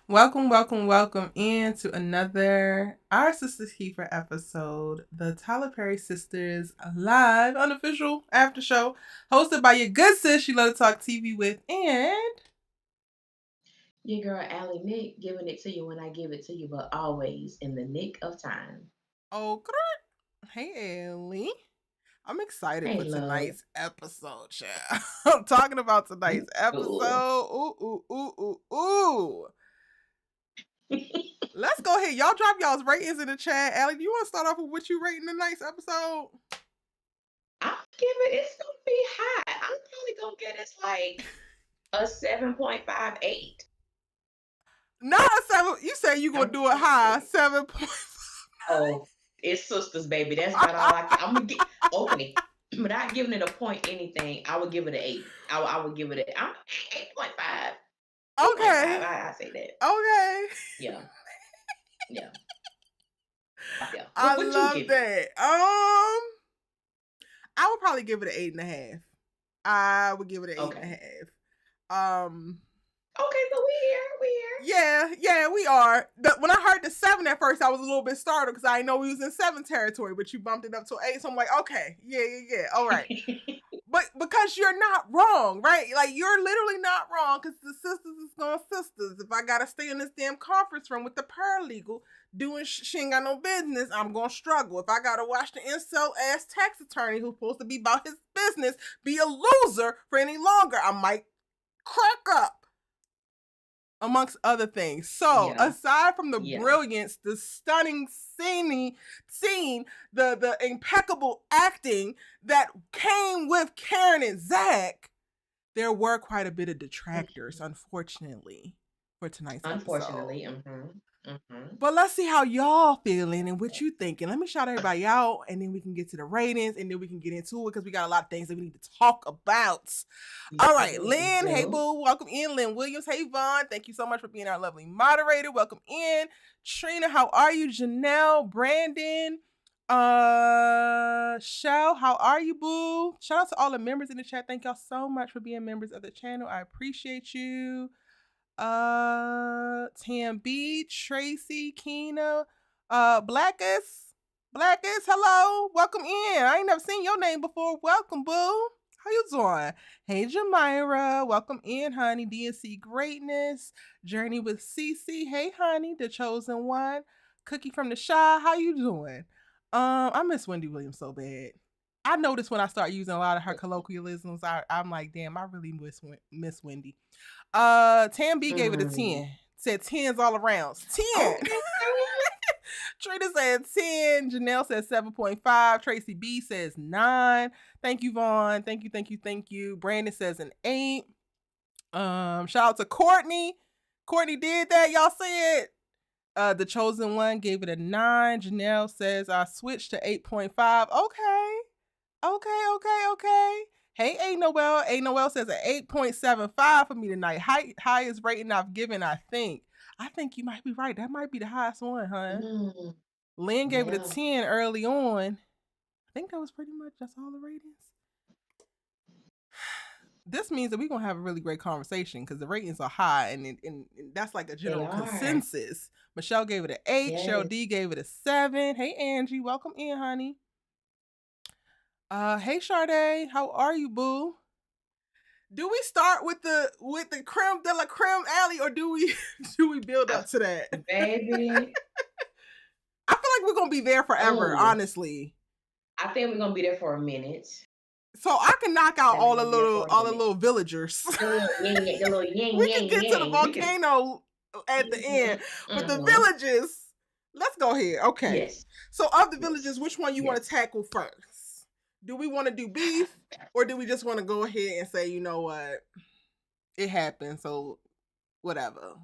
Welcome into another Our Sisters Keeper episode, the Tyler Perry Sisters live unofficial after show, hosted by your good sis you love to talk TV with, and Your girl Allie Nick giving it to you when I give it to you, but always in the nick of time. oh, hey Ellie. I'm excited Hey, for love. tonight's episode, child. I'm talking about tonight's Me too. episode. Ooh. Let's go ahead. Y'all drop y'all's ratings in the chat. Allie, do you want to start off with what you rating tonight's episode? I'm giving it's gonna be high. I'm probably gonna get it's like a 7.58. Not a seven. You say you gonna I'm do it high 7 point. oh, it's sisters, baby. That's about all I can. I'm gonna get okay. Without giving it a point anything, I would give it an 8. I would give it a I'm 8.5. 8.5. Okay. I say that. Okay. Yeah. Yeah. Yeah. I What you love give it? that. I would probably give it an 8.5. I would give it an eight and Okay. a half. Okay, so we here. We here. Yeah, we are. When I heard the 7 at first, I was a little bit startled because I didn't know we was in 7 territory, but you bumped it up to 8, so I'm like, okay, yeah, all right. But because you're not wrong, right? Like you're literally not wrong because the sisters is going sisters. If I gotta stay in this damn conference room with the paralegal doing she ain't got no business, I'm gonna struggle. If I gotta watch the incel ass tax attorney who's supposed to be about his business be a loser for any longer, I might crack up. Amongst other things. So, Yeah, aside from the yeah. brilliance, the stunning scene, the impeccable acting that came with Karen and Zach, there were quite a bit of detractors, Mhm. unfortunately, for tonight's episode. Unfortunately, mhm. But let's see how y'all feeling and what you thinking. Let me shout everybody out, and then we can get to the ratings, and then we can get into it because we got a lot of things that we need to talk about. We All right, do, we Lynn, hey do. boo, welcome in. Lynn Williams, hey Vaughn, thank you so much for being our lovely moderator. Welcome in. Trina, how are you? Janelle, Brandon, Shell, how are you, boo? Shout out to all the members in the chat. Thank y'all so much for being members of the channel. I appreciate you. Tam B, Tracy, Keena, Blackest, hello, welcome in. I ain't never seen your name before. Welcome, boo. How you doing? Hey, Jamira, welcome in, honey. DNC Greatness, Journey with Cece. Hey, honey, the chosen one. Cookie from the Shy. How you doing? I miss Wendy Williams so bad. I noticed when I start using a lot of her colloquialisms, I'm like, damn, I really miss Wendy. Tam B gave it a Mm. 10. Said 10s all around. 10. Okay. Trina said 10. Janelle says 7.5. Tracy B says 9. Thank you, Vaughn. Thank you. Brandon says an 8. Shout out to Courtney. Courtney did that. Y'all see it? The chosen one gave it a 9. Janelle says I switched to 8.5. Okay. Hey, A Noel. A Noel says an 8.75 for me tonight. Highest rating I've given, I think. I think you might be right. That might be the highest one, huh? Mm. Lynn gave it a Yeah. 10 early on. I think that was pretty much that's all the ratings. This means that we're gonna have a really great conversation because the ratings are high and that's like a They general are. consensus. Michelle gave it an 8. Cheryl Yes. D gave it a 7. Hey Angie, welcome in, honey. Hey Sade, how are you, boo? Do we start with the creme de la creme, Alley, or do we do we build Uh, up to that? baby. I feel like we're gonna be there forever, Oh, honestly. I think we're gonna be there for a minute. So I can knock I out think we're gonna be there for a all the minute. little villagers. The little yang yang, the little yang We can yang get to the yang. We can. volcano at the end, but the Mm-hmm. villages. Let's go here. Okay. Yes. So of the villages, Yes. which one you want to Yes. tackle first? Do we want to do beef, or do we just want to go ahead and say, you know what, it happened, so whatever?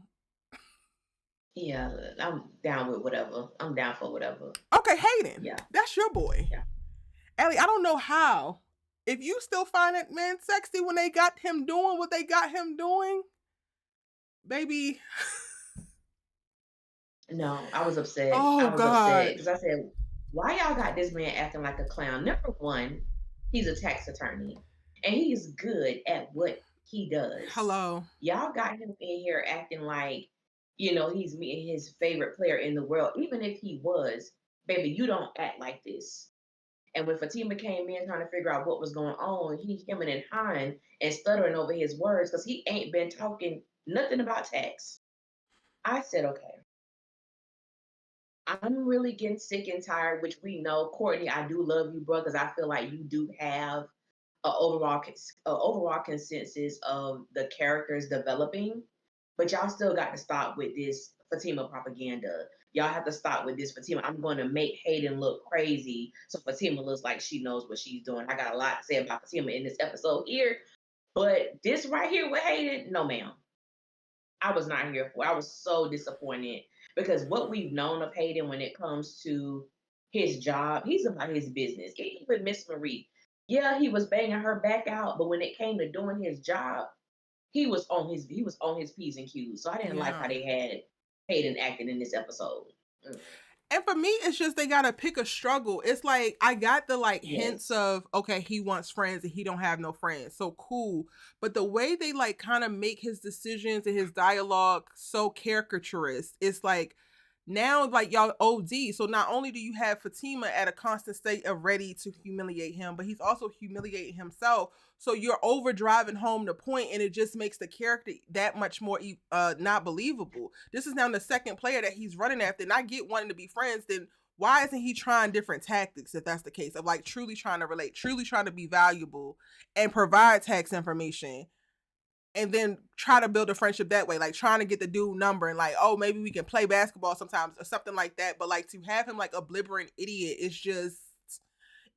Yeah, I'm down with whatever. I'm down for whatever. Okay, Hayden, Yeah. that's your boy. Yeah. Ellie, I don't know how. If you still find that man sexy when they got him doing what they got him doing, baby. No, I was upset. I Oh was upset God. because I said, why y'all got this man acting like a clown? Number one, he's a tax attorney and he's good at what he does. Hello. Y'all got him in here acting like he's meeting his favorite player in the world. Even if he was, baby, you don't act like this. And when Fatima came in trying to figure out what was going on, he hemming and hawing and stuttering over his words because he ain't been talking nothing about tax. I said, okay, I'm really getting sick and tired, which we know. Courtney, I do love you, bro, because I feel like you do have a overall consensus of the characters developing, but y'all still got to stop with this Fatima propaganda. Y'all have to stop with this Fatima. I'm going to make Hayden look crazy so Fatima looks like she knows what she's doing. I got a lot to say about Fatima in this episode here, but this right here with Hayden, no, ma'am. I was not here for. I was so disappointed because what we've known of Hayden when it comes to his job, he's about his business. Even Miss Marie, yeah, he was banging her back out, but when it came to doing his job, he was on his P's and Q's. So I didn't like how Yeah. they had Hayden acting in this episode. Mm. And for me, it's just they gotta pick a struggle. It's like I got the like hints Yes. of okay, he wants friends and he don't have no friends. So cool. But the way they like kind of make his decisions and his dialogue so caricaturist, it's like now like y'all OD. So not only do you have Fatima at a constant state of ready to humiliate him, but he's also humiliating himself. So you're overdriving home the point, and it just makes the character that much more not believable. This is now the second player that he's running after, and I get wanting to be friends. Then why isn't he trying different tactics? If that's the case, of like truly trying to relate, truly trying to be valuable, and provide tax information, and then try to build a friendship that way, like trying to get the dude number and like, oh, maybe we can play basketball sometimes or something like that. But like to have him like a blibbering idiot is just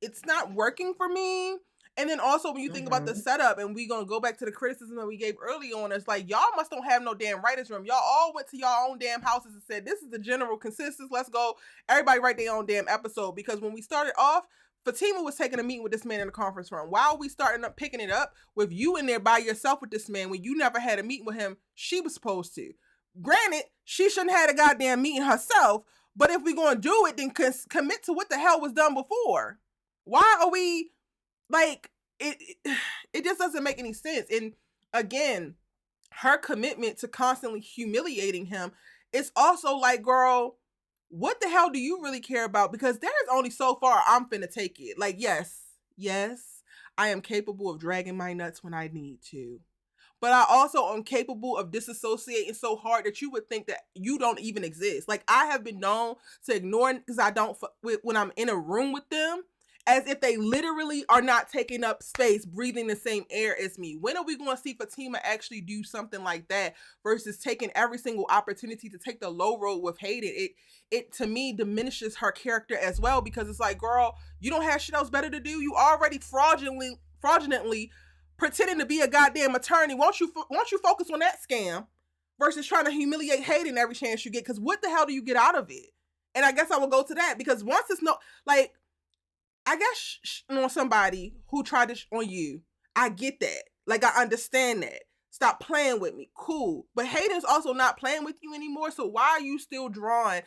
it's not working for me. And then also when you think about the Mm-hmm. setup, and we gonna go back to the criticism that we gave early on, it's like y'all must don't have no damn writers room. Y'all all went to y'all own damn houses and said this is the general consensus. Let's go. Everybody write their own damn episode. Because when we started off, Fatima was taking a meeting with this man in the conference room. Why are we starting up picking it up with you in there by yourself with this man when you never had a meeting with him? She was supposed to. Granted, she shouldn't have had a goddamn meeting herself. But if we gonna do it, then commit to what the hell was done before. Why are we like it just doesn't make any sense. And again, her commitment to constantly humiliating him is also like, girl, what the hell do you really care about? Because there's only so far I'm finna take it. Like, yes, I am capable of dragging my nuts when I need to. But I also am capable of disassociating so hard that you would think that you don't even exist. Like I have been known to ignore because I don't when I'm in a room with them, as if they literally are not taking up space, breathing the same air as me. When are we going to see Fatima actually do something like that versus taking every single opportunity to take the low road with Hayden? It to me diminishes her character as well because it's like, girl, you don't have shit else better to do. You already fraudulently pretending to be a goddamn attorney. Won't you focus on that scam versus trying to humiliate Hayden every chance you get? Because what the hell do you get out of it? And I guess I will go to that because once it's no like I guess on somebody who tried this on you, I get that. Like, I understand that. Stop playing with me. Cool. But Hayden's also not playing with you anymore. So why are you still drawing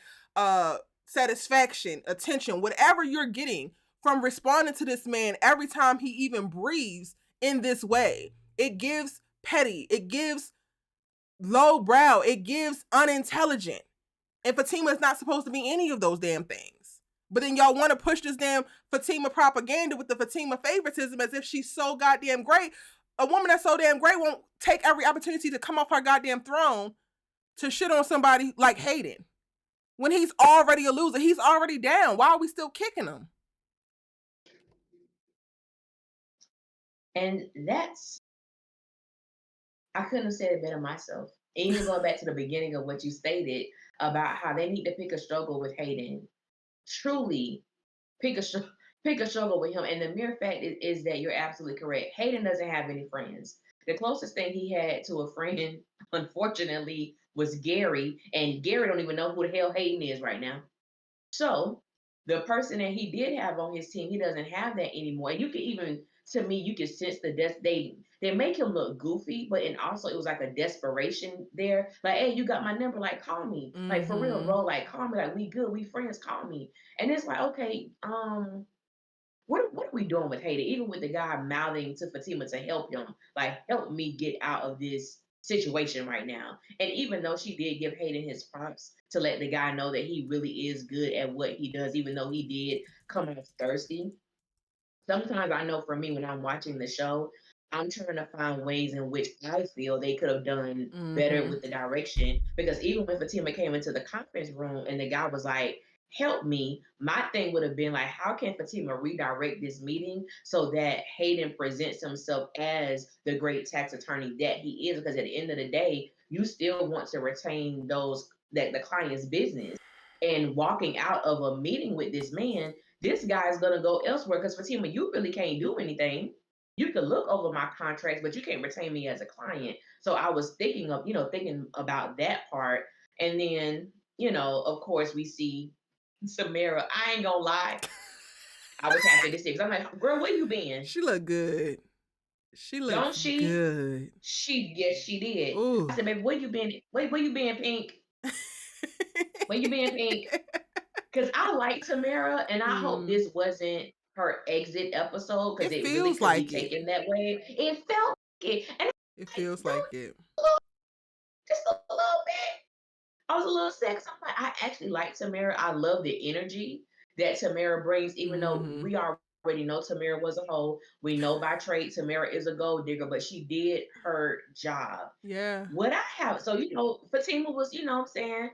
satisfaction, attention, whatever you're getting from responding to this man every time he even breathes in this way? It gives petty. It gives low brow. It gives unintelligent. And Fatima is not supposed to be any of those damn things. But then y'all want to push this damn Fatima propaganda with the Fatima favoritism as if she's so goddamn great. A woman that's so damn great won't take every opportunity to come off her goddamn throne to shit on somebody like Hayden. When he's already a loser, he's already down. Why are we still kicking him? And I couldn't have said it better myself. And even going back to the beginning of what you stated about how they need to pick a struggle with Hayden. Truly, pick a pick a struggle with him. And the mere fact is that you're absolutely correct. Hayden doesn't have any friends. The closest thing he had to a friend, unfortunately, was Gary, and Gary don't even know who the hell Hayden is right now. So the person that he did have on his team, he doesn't have that anymore. And you can even, to me, you can sense they make him look goofy, but and also it was like a desperation there. Like, hey, you got my number, like call me. Like for real, Mm-hmm. bro, like call me, like we good, we friends, call me. And it's like, okay, what are we doing with Hayden? Even with the guy mouthing to Fatima to help him, like help me get out of this situation right now. And even though she did give Hayden his props to let the guy know that he really is good at what he does, even though he did come off thirsty, sometimes I know for me when I'm watching the show, I'm trying to find ways in which I feel they could have done better Mm-hmm. with the direction. Because even when Fatima came into the conference room and the guy was like, help me, my thing would have been like, how can Fatima redirect this meeting so that Hayden presents himself as the great tax attorney that he is? Because at the end of the day, you still want to retain those that the client's business. And walking out of a meeting with this man, this guy's gonna go elsewhere because Fatima, you really can't do anything. You can look over my contracts, but you can't retain me as a client. So I was thinking of, thinking about that part. And then, of course, we see Samara. I ain't gonna lie. I was happy to see because I'm like, girl, where you been? She looked good. She Don't looks she? good. Yes, she did. I Ooh. said, baby, where you been? Where you been, Pink? Where you been, Pink? Because I like Tamara, and I hope this wasn't her exit episode because It it really feels could be like it. taken that way. It felt like it, and It like, feels like it. just a little bit. I was a little sad 'cause I'm like, I actually like Tamara. I love the energy that Tamara brings, even though Mm-hmm. we already know Tamara was a hoe. We know by trade Tamara is a gold digger, but she did her job. Yeah. What I have, so Fatima was, what I'm saying,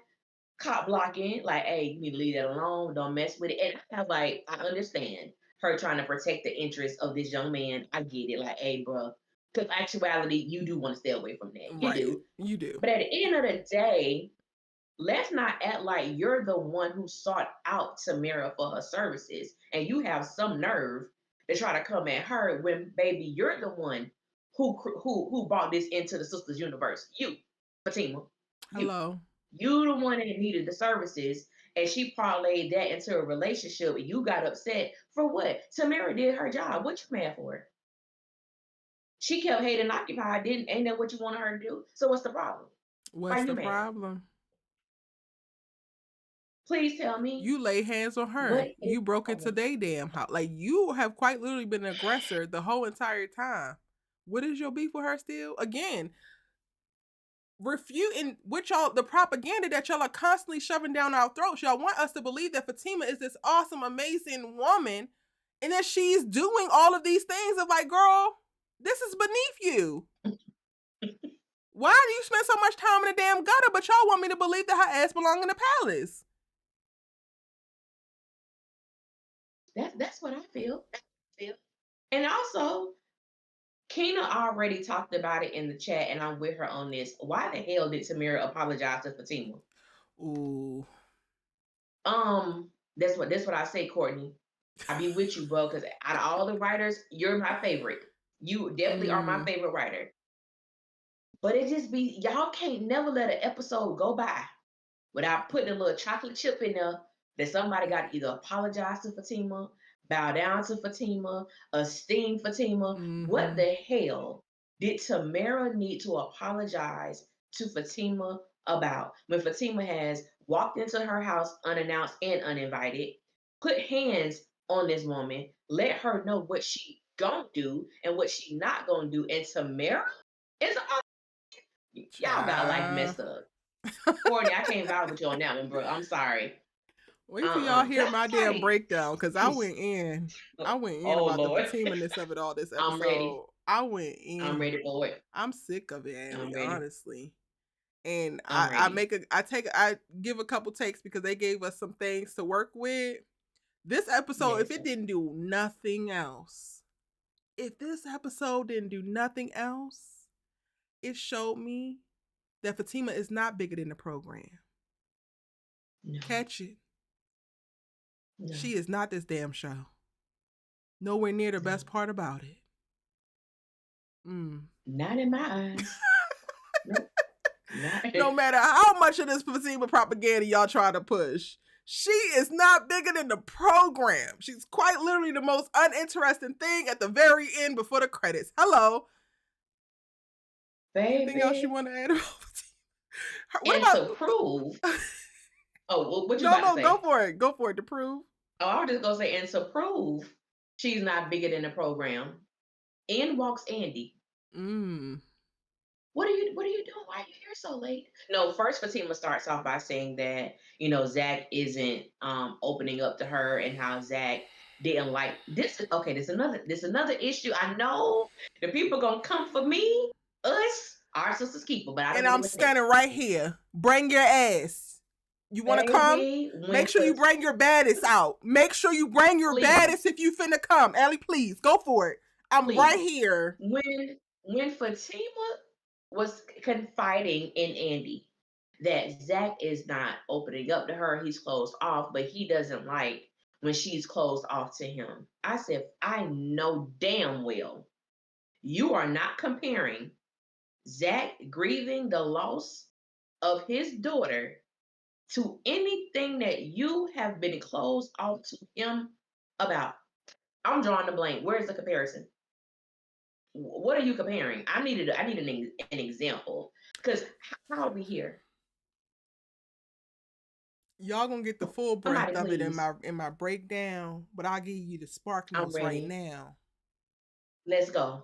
cop blocking, like, hey, you need to leave that alone, don't mess with it. And I understand her trying to protect the interests of this young man. I get it, like, hey, bro, because actuality, you do want to stay away from that. You Right. do. You do. But at the end of the day, let's not act like you're the one who sought out Tamara for her services and you have some nerve to try to come at her when, baby, you're the one who brought this into the sisters universe. You, Fatima, you. Hello. You the one that needed the services, and she parlayed that into a relationship. And you got upset for what? Tamara did her job. What you mad for? She kept Hayden occupied. Didn't ain't that what you wanted her to do? So what's the problem? Why What's you the mad? problem? Please tell me. You lay hands on her. What is You the broke into problem? their damn house. Like, you have quite literally been an aggressor the whole entire time. What is your beef with her still? Again, refuting with y'all the propaganda that y'all are constantly shoving down our throats. Y'all want us to believe that Fatima is this awesome, amazing woman, and that she's doing all of these things of like, girl, this is beneath you. Why do you spend so much time in the damn gutter, but y'all want me to believe that her ass belong in the palace? That's what I feel. And also, Keena already talked about it in the chat, and I'm with her on this. Why the hell did Tamara apologize to Fatima? Ooh. That's what I say, Courtney. I be with you, bro, because out of all the writers, you're my favorite. You definitely are my favorite writer. But it just be y'all can't never let an episode go by without putting a little chocolate chip in there that somebody got to either apologize to Fatima, bow down to Fatima, esteem Fatima. What the hell did Tamara need to apologize to Fatima about when Fatima has walked into her house unannounced and uninvited, put hands on this woman, let her know what she gonna do and what she not gonna do, and Tamara is y'all got life messed up. Courtney, I can't vibe with you on that one, bro. I'm sorry. Wait till y'all hear my damn Like, breakdown, because I went in. I went in oh about Lord, the Fatima-ness of it all this I'm ready. episode. I went in. I'm ready for it. I'm sick of it, I'm Annie, ready. honestly. And I'm ready. I give a couple takes because they gave us some things to work with. This episode, if it didn't do nothing else, it showed me that Fatima is not bigger than the program. No. Catch it. No. She is not this damn show. Nowhere near the best part about it. Not in my eyes. Nope. No matter how much of this Fatima propaganda y'all try to push, she is not bigger than the program. She's quite literally the most uninteresting thing at the very end before the credits. Hello. Baby. Anything else you want to add about Fatima? What about to prove? Oh, what you about to say? Go for it. Go for it to prove. Oh, I was just gonna say, and to prove she's not bigger than the program. In walks Andy. What are you doing? Why are you here so late? No, first Fatima starts off by saying that, Zach isn't opening up to her and how Zach didn't like this. Okay, this another issue. I know the people gonna come for me, us, our sister's keeper, but I don't And give a I'm damn. standing right here. Bring your ass. You want to come? Baby, Make sure you bring your baddest out. Make sure you bring your baddest if you finna come. Ellie, please, go for it. I'm right here. When Fatima was confiding in Andy that Zach is not opening up to her, he's closed off, but he doesn't like when she's closed off to him. I said, I know damn well you are not comparing Zach grieving the loss of his daughter to anything that you have been closed off to him about. I'm drawing the blank. Where's the comparison? What are you comparing? I need an example because how are we here? Y'all gonna get the full breadth Somebody, of it please. in my breakdown, but I'll give you the I'm sparklings right ready. now. Let's go.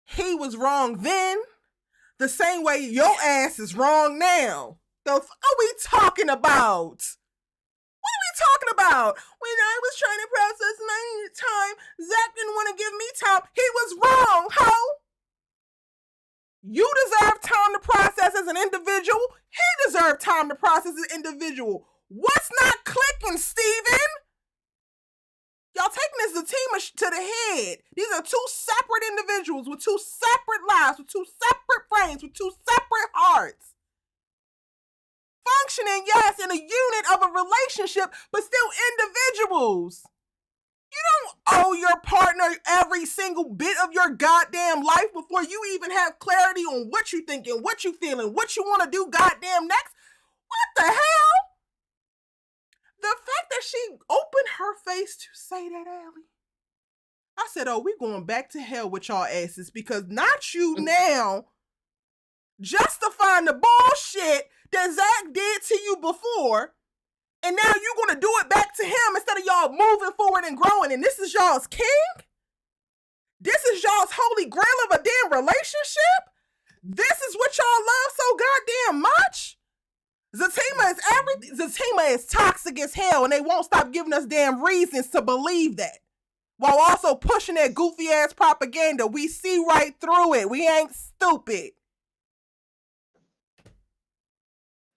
He was wrong then, the same way your ass is wrong now. The f are we talking about? What are we talking about? When I was trying to process my time, Zach didn't want to give me time. He was wrong, ho! You deserve time to process as an individual. He deserved time to process as an individual. What's not clicking, Steven? Y'all taking this team to the head. These are two separate individuals with two separate lives, with two separate brains, with two separate hearts. Functioning, yes, in a unit of a relationship, but still individuals. You don't owe your partner every single bit of your goddamn life before you even have clarity on what you thinking, what you feeling, what you want to do goddamn next. What the hell? The fact that she opened her face to say that, Allie, I said, oh, we going back to hell with y'all asses because not you now justifying the bullshit that Zach did to you before, and now you're going to do it back to him instead of y'all moving forward and growing, and this is y'all's king? This is y'all's holy grail of a damn relationship? This is what y'all love so goddamn much? Zatima is everything. Zatima is toxic as hell, and they won't stop giving us damn reasons to believe that. While also pushing that goofy ass propaganda. We see right through it. We ain't stupid.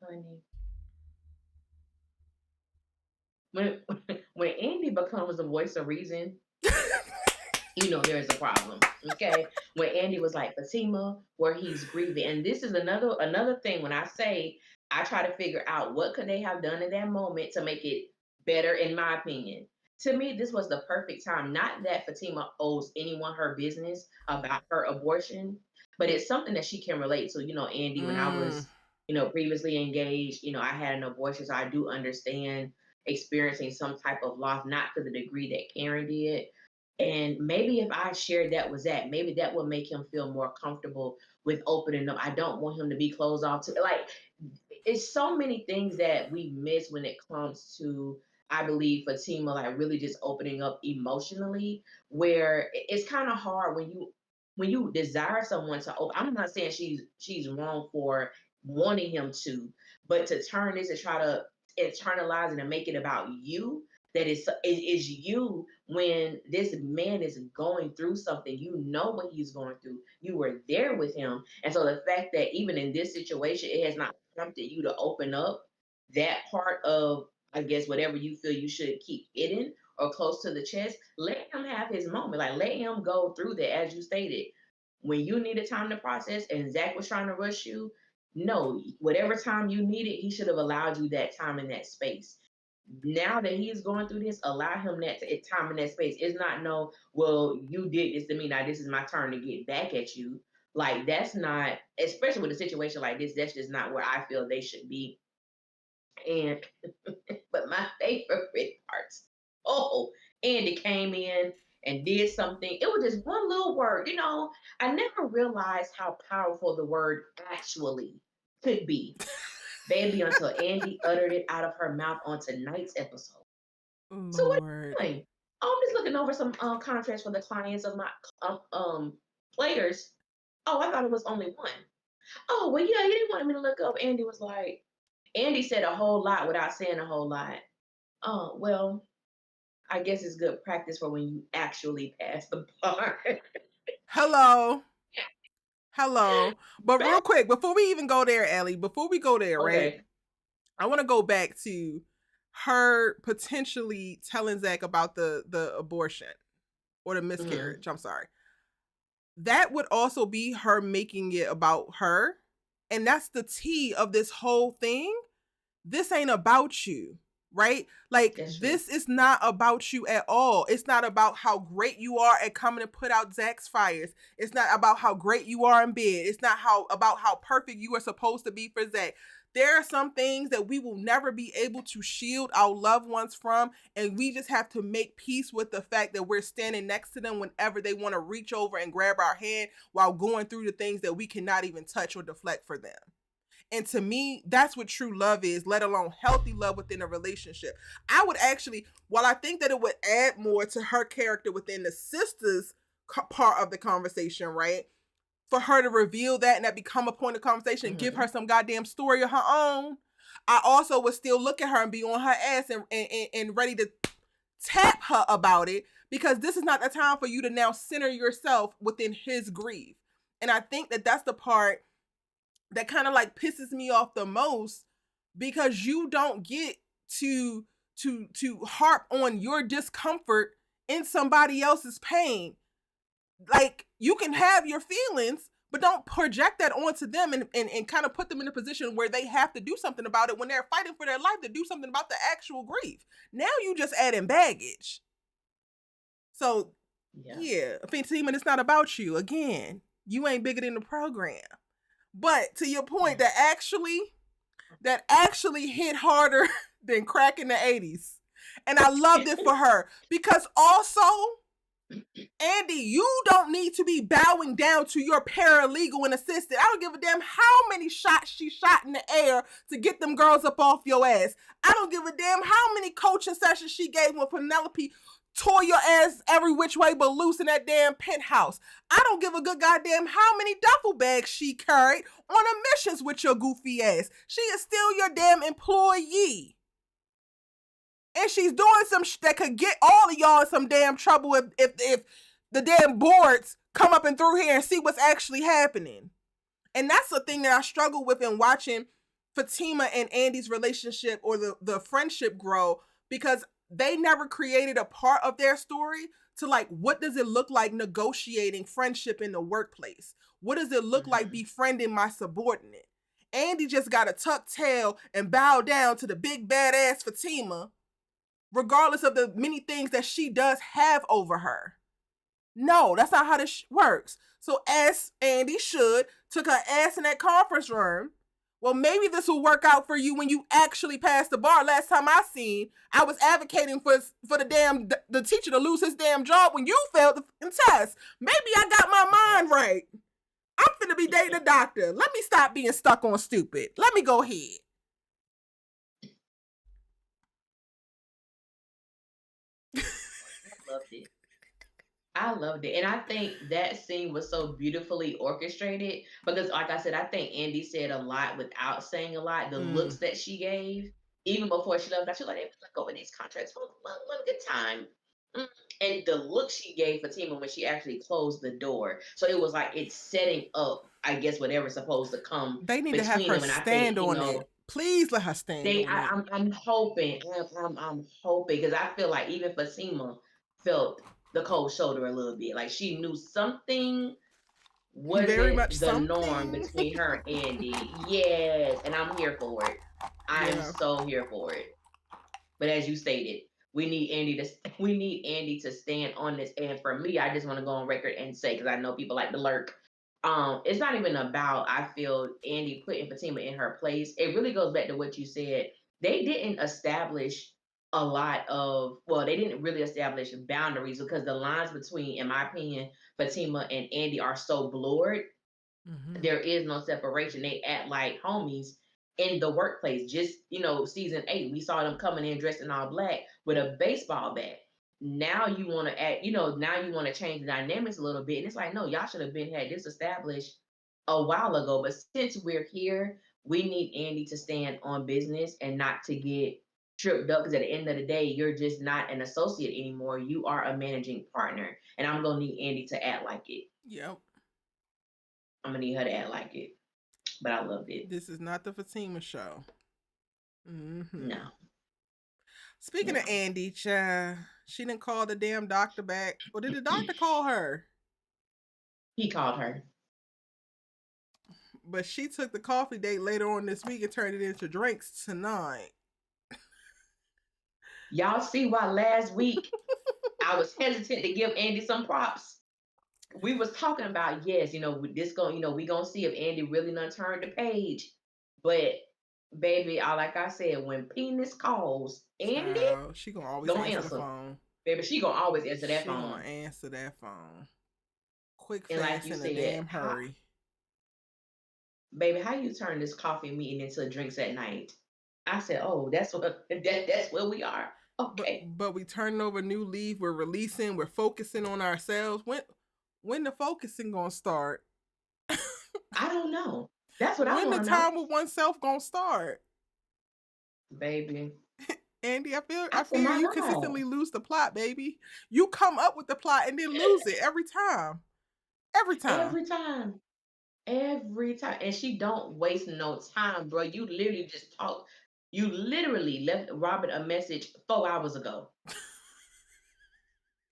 Honey. When Andy becomes the voice of reason, there's a problem. Okay. When Andy was like Fatima, where he's grieving. And this is another thing when I say I try to figure out what could they have done in that moment to make it better, in my opinion. To me, this was the perfect time. Not that Fatima owes anyone her business about her abortion, but it's something that she can relate to. Andy, when I was, previously engaged, I had an abortion, so I do understand experiencing some type of loss, not to the degree that Karen did. And maybe if I shared that with Zach, maybe that would make him feel more comfortable with opening up. I don't want him to be closed off to, like, it's so many things that we miss when it comes to, I believe, Fatima, like really just opening up emotionally, where it's kind of hard when you desire someone to open. I'm not saying she's wrong for wanting him to, but to turn this and try to internalize it and make it about you, that is you, when this man is going through something. You know what he's going through. You were there with him. And so the fact that even in this situation, it has not prompted you to open up that part of, I guess, whatever you feel you should keep hidden or close to the chest, let him have his moment. Like, let him go through that, as you stated. When you needed time to process and Zach was trying to rush you, no, whatever time you needed, he should have allowed you that time in that space. Now that he's going through this, allow him that time in that space. It's not, no, well, you did this to me, now this is my turn to get back at you. Like, that's not, especially with a situation like this, that's just not where I feel they should be. And but my favorite parts, oh, Andy came in and did something. It was just one little word. I never realized how powerful the word actually could be, baby, until Andy uttered it out of her mouth on tonight's episode. So what are Lord. you doing? Oh, I'm just looking over some contracts for the clients of my players. Oh, I thought it was only one. Oh, well, yeah, he didn't want me to look up. Andy was like, Andy said a whole lot without saying a whole lot. Oh, well, I guess it's good practice for when you actually pass the bar. Hello. Hello. But real quick, before we even go there, Ellie, before we go there, right? Okay. I want to go back to her potentially telling Zach about the abortion or the miscarriage. I'm sorry. That would also be her making it about her. And that's the tea of this whole thing. This ain't about you, right? Like, That's true. this is not about you at all. It's not about how great you are at coming to put out Zach's fires. It's not about how great you are in bed. It's not about how perfect you are supposed to be for Zach. There are some things that we will never be able to shield our loved ones from, and we just have to make peace with the fact that we're standing next to them whenever they want to reach over and grab our hand while going through the things that we cannot even touch or deflect for them. And to me, that's what true love is, let alone healthy love within a relationship. I would actually, while I think that it would add more to her character within the sisters part of the conversation, right? For her to reveal that and that become a point of conversation, give her some goddamn story of her own. I also would still look at her and be on her ass and ready to tap her about it, because this is not the time for you to now center yourself within his grief. And I think that that's the part that kind of like pisses me off the most, because you don't get to harp on your discomfort in somebody else's pain. Like, you can have your feelings, but don't project that onto them and kind of put them in a position where they have to do something about it when they're fighting for their life to do something about the actual grief. Now you just adding baggage. So yeah, Fatima, it's not about you. Again, you ain't bigger than the program. But to your point, that actually hit harder than crack in the 80s. And I loved it for her, because also, Andy, you don't need to be bowing down to your paralegal and assistant. I don't give a damn how many shots she shot in the air to get them girls up off your ass. I don't give a damn how many coaching sessions she gave when Penelope tore your ass every which way but loose in that damn penthouse. I don't give a good goddamn how many duffel bags she carried on missions with your goofy ass. She is still your damn employee. And she's doing some that could get all of y'all in some damn trouble if the damn boards come up and through here and see what's actually happening. And that's the thing that I struggle with in watching Fatima and Andy's relationship or the friendship grow, because they never created a part of their story to like, what does it look like negotiating friendship in the workplace? What does it look like befriending my subordinate? Andy just got to tuck tail and bow down to the big badass Fatima, regardless of the many things that she does have over her. No, that's not how this works. So as Andy should, took her ass in that conference room. Well, maybe this will work out for you when you actually pass the bar. Last time I seen, I was advocating for the teacher to lose his damn job when you failed the test. Maybe I got my mind right. I'm finna be dating a doctor. Let me stop being stuck on stupid. Let me go ahead. I loved it. And I think that scene was so beautifully orchestrated because, like I said, I think Andy said a lot without saying a lot. The looks that she gave, even before she left, she was like, hey, let's go with these contracts. One good time. And the look she gave Fatima when she actually closed the door. So it was like it's setting up, I guess, whatever's supposed to come they need between to have her them. And I think, stand on it. Please let her stand on it. I'm hoping, I'm hoping, because I feel like even Fatima felt the cold shoulder a little bit. Like she knew something Very wasn't much the norm something. between her and Andy. Yes, and I'm here for it. I'm so here for it. But as you stated, we need Andy to stand on this. And for me, I just want to go on record and say, because I know people like to lurk. It's not even about, I feel, Andy putting Fatima in her place. It really goes back to what you said. They didn't establish a lot of, well, they didn't really establish boundaries because the lines between, in my opinion, Fatima and Andy are so blurred. There is no separation. They act like homies in the workplace. Just, season 8, we saw them coming in dressed in all black with a baseball bat. now you want to add, now you want to change the dynamics a little bit. And it's like, no, y'all should have been had this established a while ago. But since we're here, we need Andy to stand on business and not to get tripped up. Because at the end of the day, you're just not an associate anymore. You are a managing partner. And I'm gonna need Andy to act like it. Yep. I'm gonna need her to act like it. But I loved it. This is not the Fatima show. Mm-hmm. No. Speaking of Andy, she didn't call the damn doctor back. Or did the doctor call her? He called her. But she took the coffee date later on this week and turned it into drinks tonight. Y'all see why last week I was hesitant to give Andy some props. We was talking about, yes, we gonna see if Andy really done turned the page. But baby, like I said, when penis calls, Andy, she gonna always answer the phone. Baby, she gonna always answer that phone. She gonna answer that phone. Quick, fast, in a damn hurry. Baby, how you turn this coffee meeting into drinks at night? I said, oh, that's where we are. Okay. But we turning over a new leaf. We're releasing. We're focusing on ourselves. When the focusing gonna start? I don't know. That's what I want to know. When the time with oneself gonna start? Baby. Andy, I feel you consistently lose the plot, baby. You come up with the plot and then lose it every time. Every time. And she don't waste no time, bro. You literally just talk. You literally left Robert a message 4 hours ago.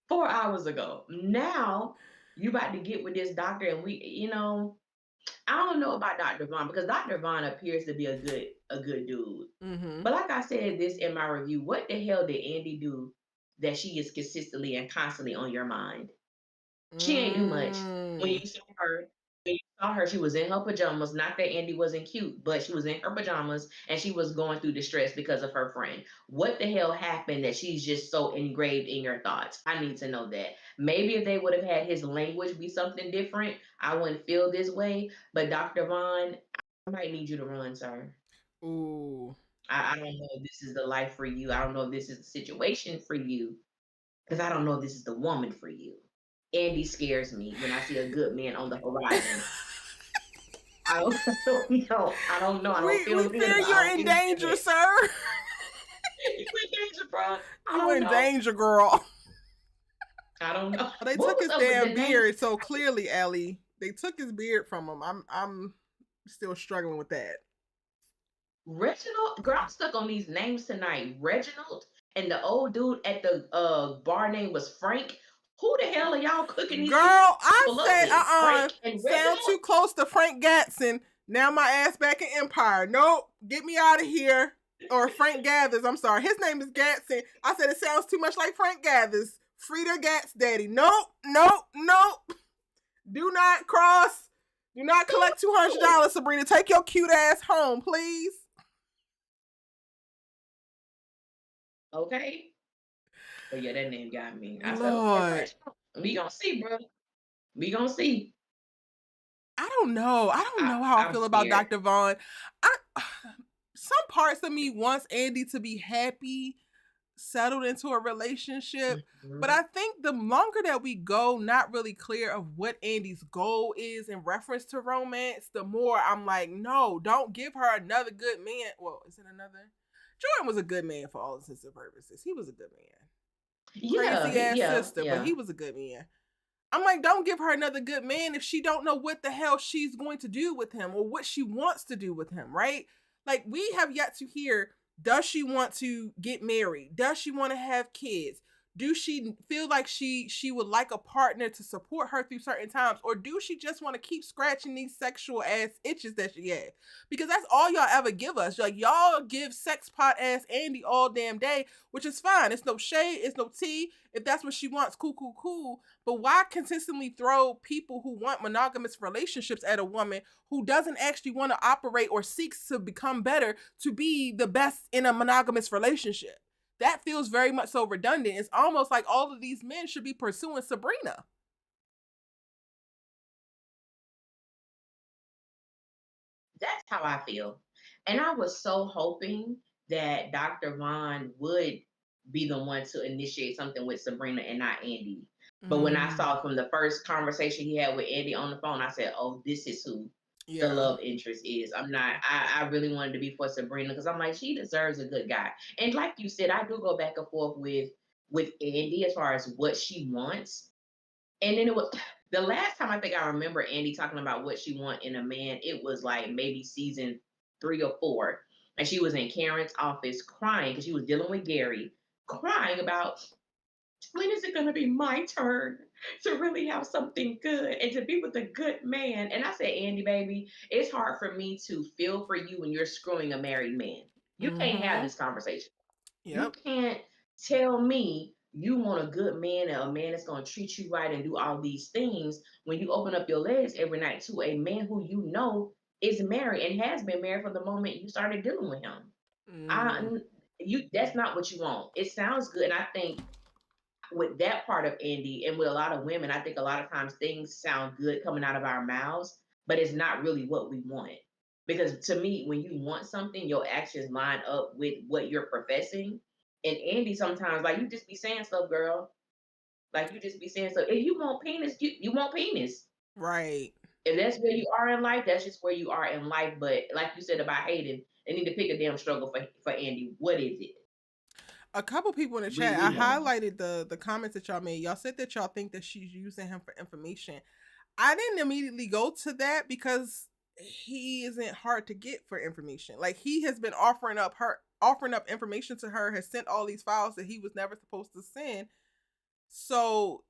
4 hours ago. Now you about to get with this doctor, and I don't know about Dr. Vaughn, because Dr. Vaughn appears to be a good dude. Mm-hmm. But like I said this in my review, what the hell did Andy do that she is consistently and constantly on your mind? She ain't do much. When you saw her, she was in her pajamas. Not that Andy wasn't cute, but she was in her pajamas and she was going through distress because of her friend. What the hell happened that she's just so engraved in your thoughts? I need to know that. Maybe if they would have had his language be something different, I wouldn't feel this way. But Dr. Vaughn, I might need you to run, sir. Ooh. I don't know if this is the life for you. I don't know if this is the situation for you. Because I don't know if this is the woman for you. Andy scares me when I see a good man on the horizon. I don't know. I don't feel we fear you're in danger, sir. You in danger, bro. You in danger, girl. I don't know. They took his damn beard so clearly, Ellie. They took his beard from him. I'm still struggling with that. Reginald, girl, I'm stuck on these names tonight. Reginald and the old dude at the bar name was Frank. Who the hell are y'all cooking these? Girl, I said sound too close to Frank Gatson. Now my ass back in Empire. Nope, get me out of here. Or Frank Gathers. I'm sorry, his name is Gatson. I said it sounds too much like Frank Gathers. Frida Gat's daddy. Nope. Do not cross. Do not collect $200, Sabrina. Take your cute ass home, please. Okay. But yeah, that name got me. I Lord. said, we gonna see, bro. We gonna see. I don't know how I feel about Dr. Vaughn. Some parts of me wants Andy to be happy, settled into a relationship. Mm-hmm. But I think the longer that we go, not really clear of what Andy's goal is in reference to romance, the more I'm like, no, don't give her another good man. Well, is it another? Jordan was a good man for all intents and purposes. He was a good man. Crazy ass sister, but he was a good man. I'm like, don't give her another good man if she don't know what the hell she's going to do with him or what she wants to do with him, right? Like, we have yet to hear, does she want to get married? Does she want to have kids? Do she feel like she would like a partner to support her through certain times? Or do she just want to keep scratching these sexual ass itches that she has? Because that's all y'all ever give us. Like, y'all give sex pot ass Andy all damn day, which is fine. It's no shade. It's no tea. If that's what she wants, cool. But why consistently throw people who want monogamous relationships at a woman who doesn't actually want to operate or seeks to become better to be the best in a monogamous relationship? That feels very much so redundant. It's almost like all of these men should be pursuing Sabrina. That's how I feel. And I was so hoping that Dr. Vaughn would be the one to initiate something with Sabrina and not Andy. But when I Mm, saw from the first conversation he had with Andy on the phone, I said, "Oh, this is who the yeah. love interest is." I'm not. I really wanted to be for Sabrina because I'm like, she deserves a good guy. And like you said, I do go back and forth with Andy as far as what she wants. And then it was the last time I think I remember Andy talking about what she want in a man. It was like maybe season 3 or 4, and she was in Karen's office crying because she was dealing with Gary, crying about when is it going to be my turn to really have something good and to be with a good man. And I said, Andy, baby, it's hard for me to feel for you when you're screwing a married man. You can't have Mm-hmm. this conversation. You Yep. can't tell me you want a good man and a man that's going to treat you right and do all these things when you open up your legs every night to a man who you know is married and has been married from the moment you started dealing with him. I, Mm, that's not what you want. It sounds good, and I think with that part of Andy and with a lot of women, I think a lot of times things sound good coming out of our mouths, but it's not really what we want. Because to me, when you want something, your actions line up with what you're professing. And Andy sometimes, like, you just be saying stuff, girl. Like, you just be saying stuff. If you want penis, you want penis. right. If that's where you are in life, that's just where you are in life. But like you said about Hayden, they need to pick a damn struggle for Andy. What is it? A couple people in the chat, I We want to know. highlighted the comments that y'all made. Y'all said that y'all think that she's using him for information. I didn't immediately go to that because he isn't hard to get for information. Like, he has been offering up information to her, has sent all these files that he was never supposed to send. So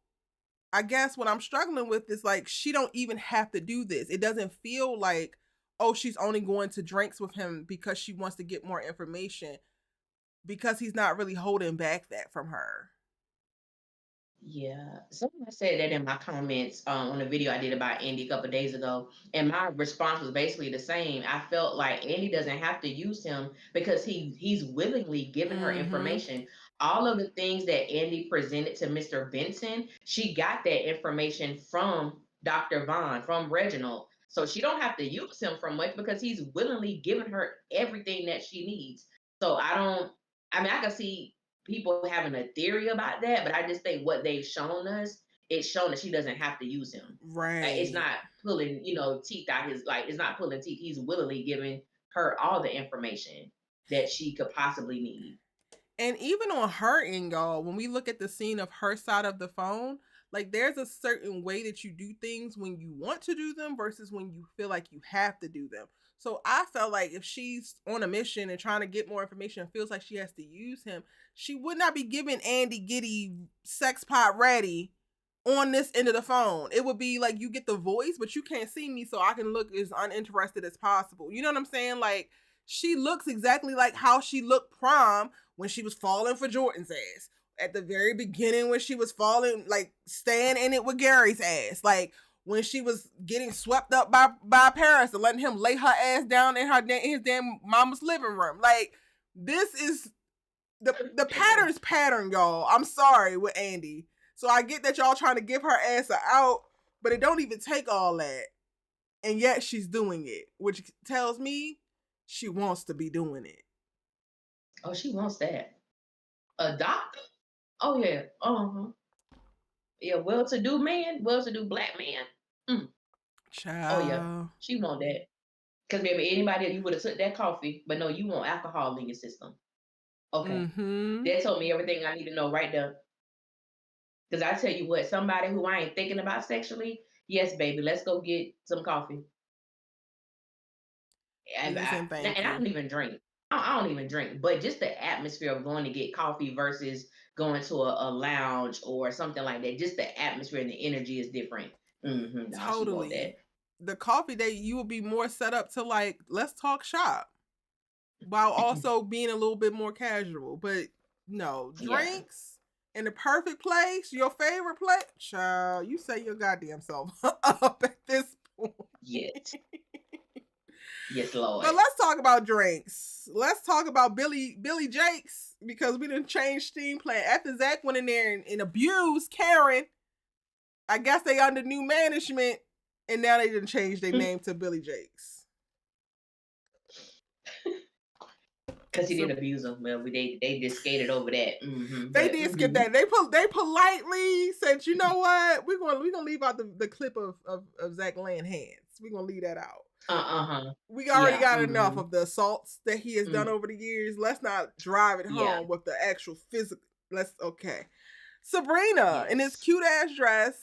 I guess what I'm struggling with is, like, she don't even have to do this. It doesn't feel like, oh, she's only going to drinks with him because she wants to get more information, because he's not really holding back that from her. Yeah, someone said that in my comments on a video I did about Andy a couple days ago, and my response was basically the same. I felt like Andy doesn't have to use him because he's willingly giving her Mm-hmm. information. All of the things that Andy presented to Mr. Benson, she got that information from Dr. Vaughn, from Reginald. So she don't have to use him for much because he's willingly giving her everything that she needs. So I mean, I can see people having a theory about that, but I just think what they've shown us, it's shown that she doesn't have to use him. Like, it's Right. not pulling, teeth out his, like, it's not pulling teeth. He's willingly giving her all the information that she could possibly need. And even on her end, y'all, when we look at the scene of her side of the phone, like, there's a certain way that you do things when you want to do them versus when you feel like you have to do them. So I felt like if she's on a mission and trying to get more information and feels like she has to use him, she would not be giving Andy Giddy sex pot ready on this end of the phone. It would be like, you get the voice, but you can't see me, so I can look as uninterested as possible. You know what I'm saying? Like, she looks exactly like how she looked prom when she was falling for Jordan's ass. At the very beginning, when she was falling, like, staying in it with Gary's ass. Like, when she was getting swept up by Paris and letting him lay her ass down in his damn mama's living room. Like, this is the pattern's pattern, y'all. I'm sorry with Andy. So I get that y'all trying to give her ass a out, but it don't even take all that. And yet she's doing it, which tells me she wants to be doing it. Oh, she wants that. A doctor? Oh, yeah. Uh-huh. Yeah, well-to-do man, well-to-do black man. Mm. Oh, yeah. Child. She want that. Because maybe anybody, you would have took that coffee, but no, you want alcohol in your system. Okay. Mm-hmm. That told me everything I need to know right there. Because I tell you what, somebody who I ain't thinking about sexually, yes, baby, let's go get some coffee. And Please I, and thank and I you. don't even drink. I don't even drink. But just the atmosphere of going to get coffee versus going to a lounge or something like that, just the atmosphere and the energy is different. Mm-hmm. Nah, she want that. Totally. The coffee date, you will be more set up to, like, let's talk shop, while also being a little bit more casual. But no, Yeah. drinks in the perfect place, your favorite place. Child, you say your goddamn self up at this point. Yes. Yes, Lord. But let's talk about drinks. Let's talk about Billy Jakes, because we didn't change team plan. After Zach went in there and abused Karen, I guess they under new management, and now they didn't change their name to Billy Jakes. Because he didn't abuse them. Well, they just skated over that. They did skip that. They politely said, you know what? We're gonna leave out the clip of Zach laying hands. We're gonna leave that out. We already got enough of the assaults that he has done over the years. Let's not drive it home with the actual physical. Okay. Sabrina in this cute ass dress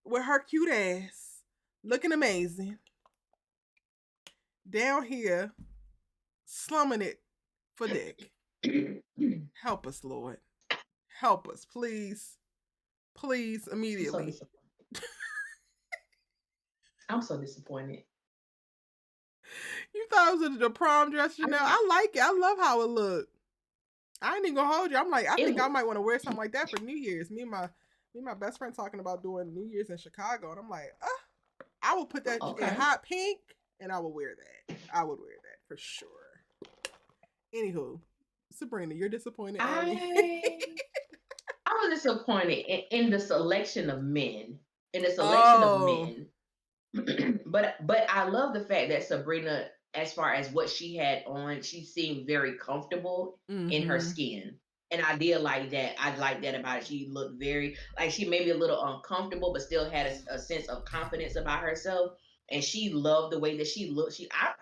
with her cute ass, looking amazing. Down here, slumming it for dick. Help us, Lord. Help us, please. Please, immediately. I'm so disappointed. You thought it was the prom dress, Janelle? I like it. I love how it looked. I ain't even gonna hold you. I'm like, I think I might want to wear something like that for New Year's. Me and my best friend talking about doing New Year's in Chicago, and I'm like, I will put that in hot pink, and I will wear that. I would wear that for sure. Anywho, Sabrina, you're disappointed. I was disappointed in the selection of men. In the selection of men. but I love the fact that Sabrina, as far as what she had on, she seemed very comfortable in her skin. And I did like that. I like that about it. She looked very, like she may be a little uncomfortable, but still had a sense of confidence about herself. And she loved the way that she looked. I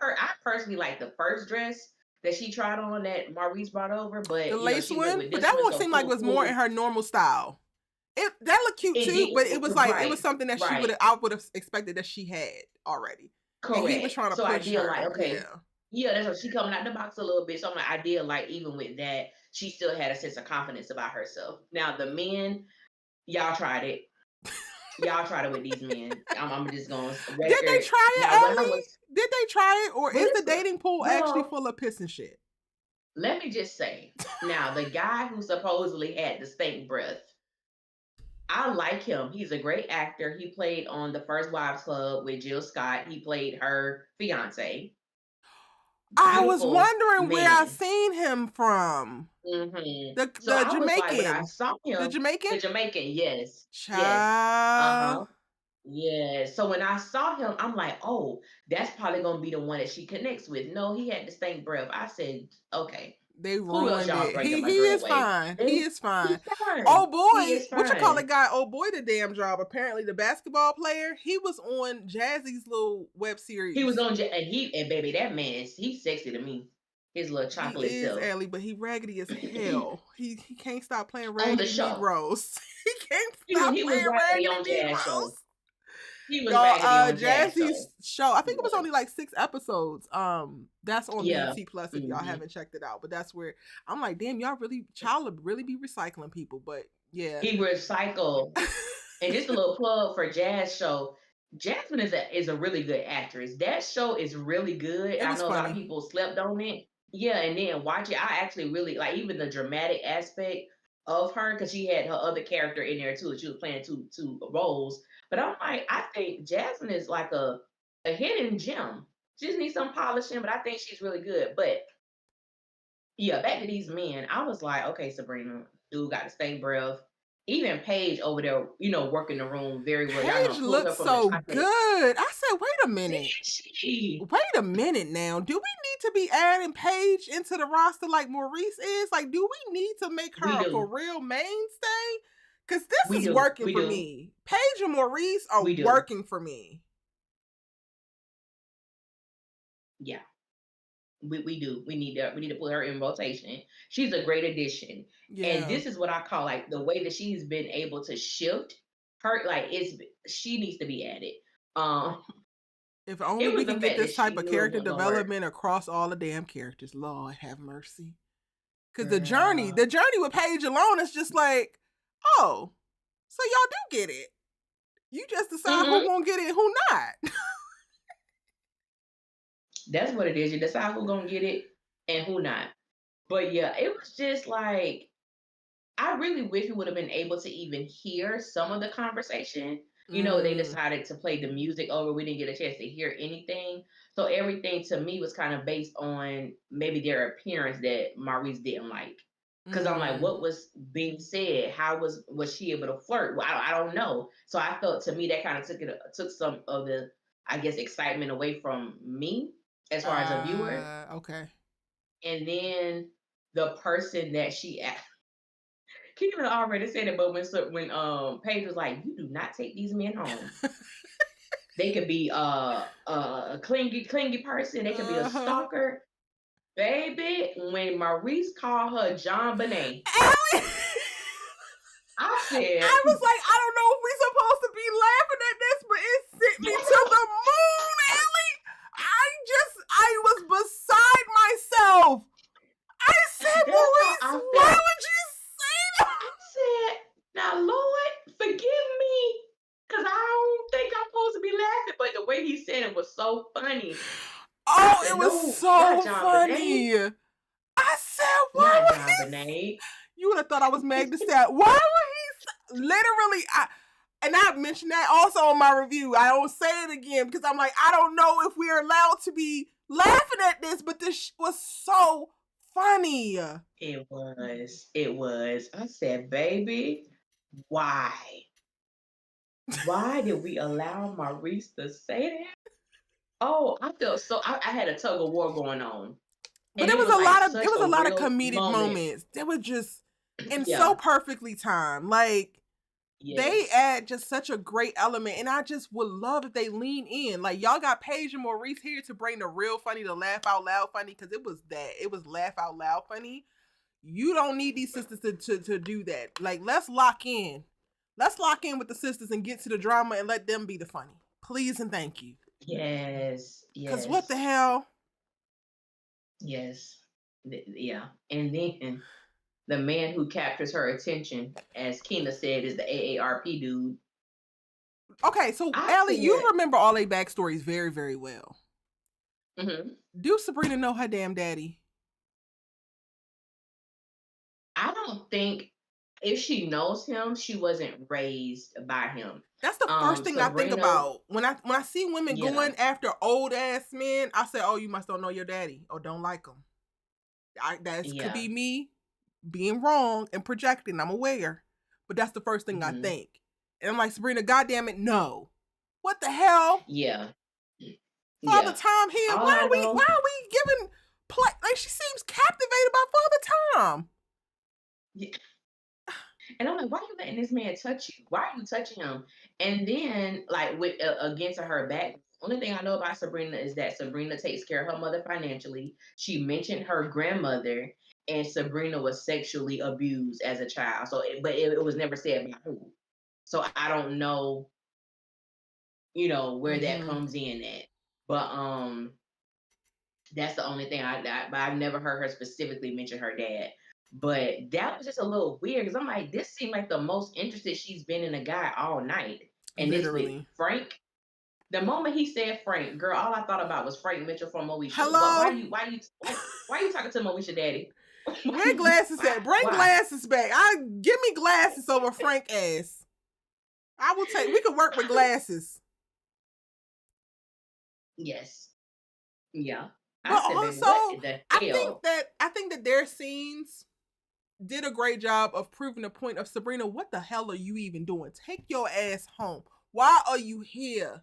personally like the first dress that she tried on that Maurice brought over, but the lace one, but that one seemed like it was more in her normal style. That looked cute too, but it was like it was something that I would have expected that she had already. Correct. And he was trying to push her. Like, okay, that's what she coming out the box a little bit. So I'm like, I did like even with that, she still had a sense of confidence about herself. Now the men, y'all tried it. Y'all tried it with these men. I'm just going. Did they try it, Ellie? Did they try it, or is the dating pool actually full of piss and shit? Let me just say, now the guy who supposedly had the stank breath, I like him. He's a great actor. He played on The First Wives Club with Jill Scott. He played her fiance. I was wondering where I seen him from. The Jamaican. When I saw him, the Jamaican, yes. Child. Yes. So when I saw him, I'm like, oh, that's probably gonna be the one that she connects with. No, he had the stank breath. I said, okay. They ruined it. He is fine. He is fine. Oh boy, what you call the guy? Oh boy, the damn job. Apparently, the basketball player. He was on Jazzy's little web series. He was on, and baby, that man he's sexy to me. His little chocolate self. Ellie, but he raggedy as hell. He can't stop playing raggedy Negroes. He can't stop playing raggedy Negroes. He was on Jazzy's show. I think it was only like 6 episodes. That's on BT Plus if y'all haven't checked it out. But that's where I'm like, damn, y'all really be recycling people. But yeah, he recycled. And just a little plug for Jazz show. Jasmine is a really good actress. That show is really good. I know a lot of people slept on it. Yeah, and then watch it. I actually really like even the dramatic aspect of her because she had her other character in there too. She was playing two roles. But I'm like, I think Jasmine is like a hidden gem. She just needs some polishing, but I think she's really good. But yeah, back to these men. I was like, okay, Sabrina, dude got the stank breath. Even Paige over there, working the room very well. Paige looks so good. I said, wait a minute. Wait a minute now. Do we need to be adding Paige into the roster like Maurice is? Like, do we need to make her a for real mainstay? Because this is working for me. Paige and Maurice are working for me. Yeah. We do. We need to put her in rotation. She's a great addition. Yeah. And this is what I call like the way that she's been able to shift her, like she needs to be added. If only we can get this type of character development across all the damn characters. Lord have mercy. Because the journey with Paige alone is just like, oh, so y'all do get it. You just decide who gonna get it and who not. That's what it is. You decide who's gonna get it and who not. But yeah, it was just like I really wish we would have been able to even hear some of the conversation. They decided to play the music over. We didn't get a chance to hear anything. So everything to me was kind of based on maybe their appearance that Maurice didn't like. Because I'm like, what was being said? How was she able to flirt? Well, I don't know. So I felt to me that kind of took some of the, I guess, excitement away from me as far as a viewer. Okay. And then the person that Keelan already said it, but when Paige was like, "You do not take these men home. They could be a clingy person. They could be a Uh-huh. stalker, baby." When Maurice called her John Bonet, Allie! I said, I was like, I don't know if we're supposed to be laughing at this, but it sent me to the moon, Allie. I was beside myself. I said, "That's how Maurice, I why felt." would you say that? I said, "Now, Lord, forgive me, because I don't think I'm supposed to be laughing." But the way he said it was so funny. I Oh, it said, was "No, not so John Bonet, funny. I said, why not would John he? Bonet." You would have thought I was Meg the Stallion. Why would he? Literally, and I mentioned that also in my review. I don't say it again because I'm like, I don't know if we're allowed to be laughing at this, but this was so funny. It was. It was. I said, "Baby, why? Why did we allow Maurice to say that?" Oh, I felt so. I had a tug of war going on, But and it it was was like it such was a a lot of real comedic moment. moments. They were just and so Yeah. perfectly timed. Like they Yes. add just such a great element, and I just would love if they lean in. Like y'all got Paige and Maurice here to bring the real funny, the laugh out loud funny, because it was laugh out loud funny. You don't need these sisters to do that. Like let's lock in. Let's lock in with the sisters and get to the drama and let them be the funny. Please and thank you. Yes. Cause what the Yes. hell? Yes. Yeah. And then the man who captures her attention, as Keena said, is the AARP dude. Okay, so I Allie, you said, remember all their backstories very, very well. mhm. Do Sabrina know her damn daddy? I don't think, if she knows him, she wasn't raised by him. That's the first thing I think Sabrina, about when I see women yeah, going after old ass men. I say, oh, you must don't know your daddy or don't like him. That could yeah, be me being wrong and projecting. I'm aware, but that's the first thing I hmm, think. And I'm like, Sabrina, goddamn it, no. What the hell? yeah, Father yeah. Time here. All I Why know, are we giving play? Like she seems captivated by Father Time. yeah. And I'm like, why are you letting this man touch you? Why are you touching him? And then, like, with against her back, only thing I know about Sabrina is that Sabrina takes care of her mother financially. She mentioned her grandmother, and Sabrina was sexually abused as a child. So, it was never said by who. So I don't know, where that Mm-hmm. comes in at. But that's the only thing but I've never heard her specifically mention her dad. But that was just a little weird because I'm like, this seemed like the most interested she's been in a guy all night. And this with Literally. Frank. The moment he said Frank, girl, all I thought about was Frank Mitchell from Moesha. Hello? Why you talking to Moesha daddy? Where glasses why at? Bring why? glasses back. Give me glasses over Frank ass. I will take. We could work with glasses. Yes. Yeah. But I said, baby, what also, the I hell? think that their scenes did a great job of proving the point of Sabrina. What the hell are you even doing? Take your ass home. Why are you here?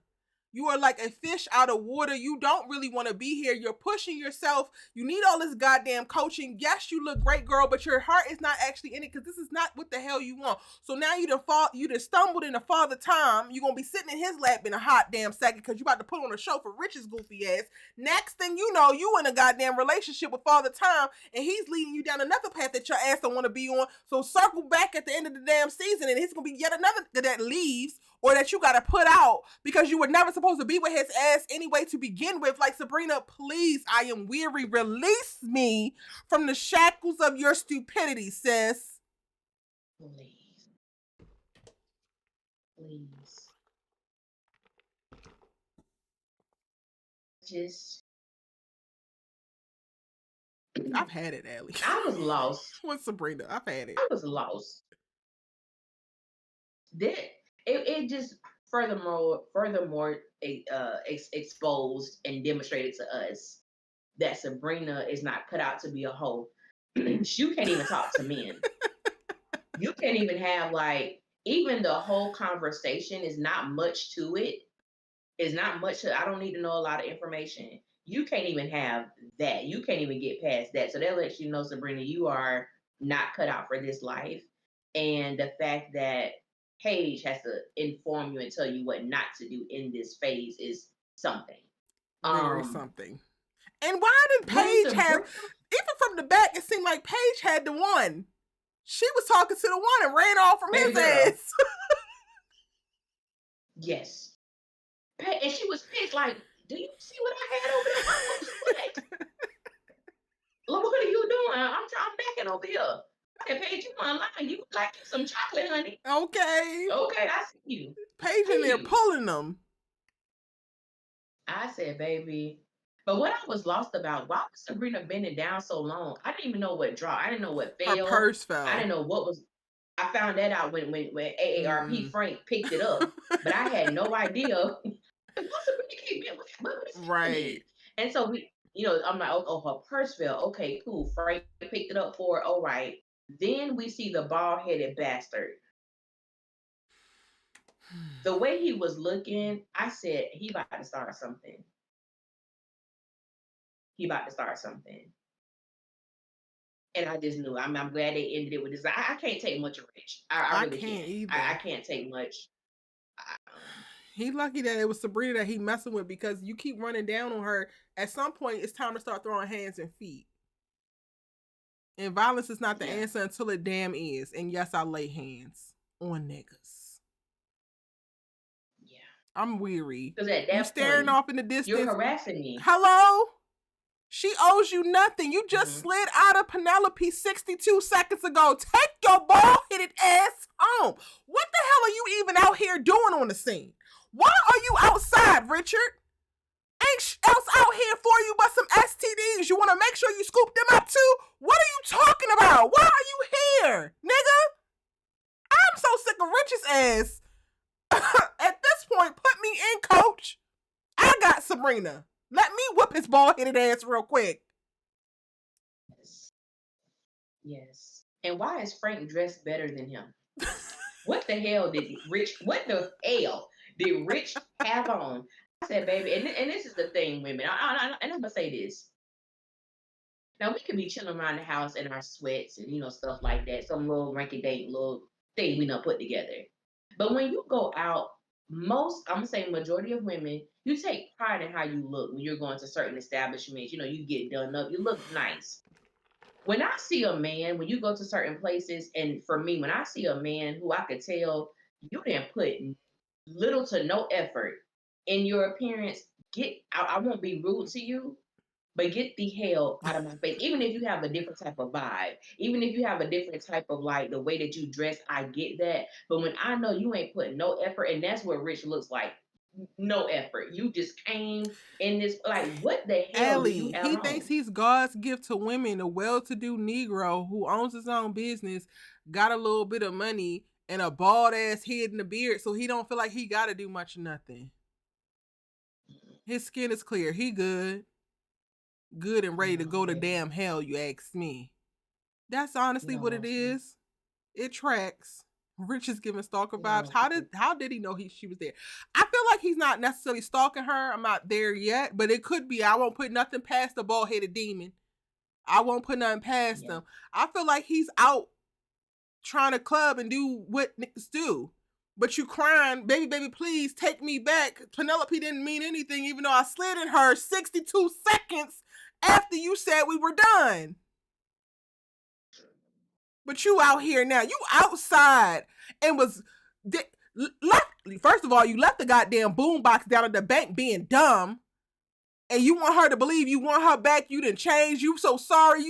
You are like a fish out of water. You don't really want to be here. You're pushing yourself. You need all this goddamn coaching. Yes, you look great, girl, but your heart is not actually in it because this is not what the hell you want. So now you done stumbled into Father Time. You're gonna be sitting in his lap in a hot damn second because you about to put on a show for Rich's goofy ass. Next thing you know, you in a goddamn relationship with Father Time, and he's leading you down another path that your ass don't want to be on. So circle back at the end of the damn season, and it's gonna be yet another that leaves or that you gotta put out because you were never supposed to be with his ass anyway to begin with. Like, Sabrina, please, I am weary. Release me from the shackles of your stupidity, sis. Please. Please. Just I've had it, Allie. I was lost. With Sabrina, I've had it. I was lost. That it just furthermore exposed and demonstrated to us that Sabrina is not cut out to be a hoe. You can't even talk to men. You can't even have, like, even the whole conversation is not much to it. It's not much. I don't need to know a lot of information. you can't even have that. You can't even get past that. So that lets you know, Sabrina, you are not cut out for this life. And the fact that Paige has to inform you and tell you what not to do in this phase is something. Very something. And why did Paige have, even from the back, it seemed like Paige had the one. She was talking to the one and ran off from his ass. Yes. And she was pissed, like, do you see what I had over there? Look, what are you doing? I'm backing over here. I said, Paige, you want lying. You like some chocolate, honey. Okay. Okay, I see you. Paige in there pulling them. I said, baby. But what I was lost about, why was Sabrina bending down so long? I didn't even know what dropped. I didn't know what fell. Her purse fell. I didn't know what was. I found that out when AARP Frank picked it up. But I had no idea. Right. And so we, I'm like, oh, her purse fell. Okay, cool. Frank picked it up for her. All right. Then we see the bald-headed bastard. The way he was looking, I said, he about to start something. He about to start something. And I just knew. I'm glad they ended it with this. I can't take much of Rich. I really can't either. I can't take much. He lucky that it was Sabrina that he messing with, because you keep running down on her. At some point, it's time to start throwing hands and feet. And violence is not the answer until it damn is. And yes, I lay hands on niggas. Yeah. I'm weary. Because at that you staring point, off in the distance. You're harassing me. Hello? She owes you nothing. You just slid out of Penelope 62 seconds ago. Take your bald-headed ass home. What the hell are you even out here doing on the scene? Why are you outside, Richard? Ain't else out here for you but some STDs. You want to make sure you scoop them up too? What are you talking about? Why are you here, nigga? I'm so sick of Rich's ass. At this point, put me in, coach. I got Sabrina. Let me whip his bald-headed ass real quick. Yes. And why is Frank dressed better than him? What the hell did Rich have on? I said, baby, and this is the thing, women. And I'm gonna say this. Now we could be chilling around the house in our sweats and stuff like that, some little rinky-dink little thing we done put together. But when you go out, I'm gonna say majority of women, you take pride in how you look when you're going to certain establishments. You get done up, you look nice. When I see a man, when you go to certain places, and for me, when I see a man who I could tell you didn't put little to no effort in your appearance, I won't be rude to you, but get the hell out of my face. Even if you have a different type of vibe, even if you have a different type of the way that you dress, I get that. But when I know you ain't putting no effort, and that's what Rich looks like. No effort. You just came in this, what the hell Ellie, do you have he on? thinks he's God's gift to women, a well-to-do Negro who owns his own business, got a little bit of money, and a bald-ass head and a beard, so he don't feel like he got to do much of nothing. His skin is clear. He good. Good and ready to go to damn hell, you ask me. That's honestly what it is. It tracks. Rich is giving stalker vibes. How did he know she was there? I feel like he's not necessarily stalking her. I'm not there yet, but it could be. I won't put nothing past the bald-headed demon. I won't put nothing past him. I feel like he's out trying to club and do what niggas do. But you crying, baby, please take me back. Penelope didn't mean anything, even though I slid in her 62 seconds after you said we were done. But you out here now. You outside and was left. First of all, you left the goddamn boombox down at the bank being dumb. And you want her to believe you want her back. You done changed. You so sorry.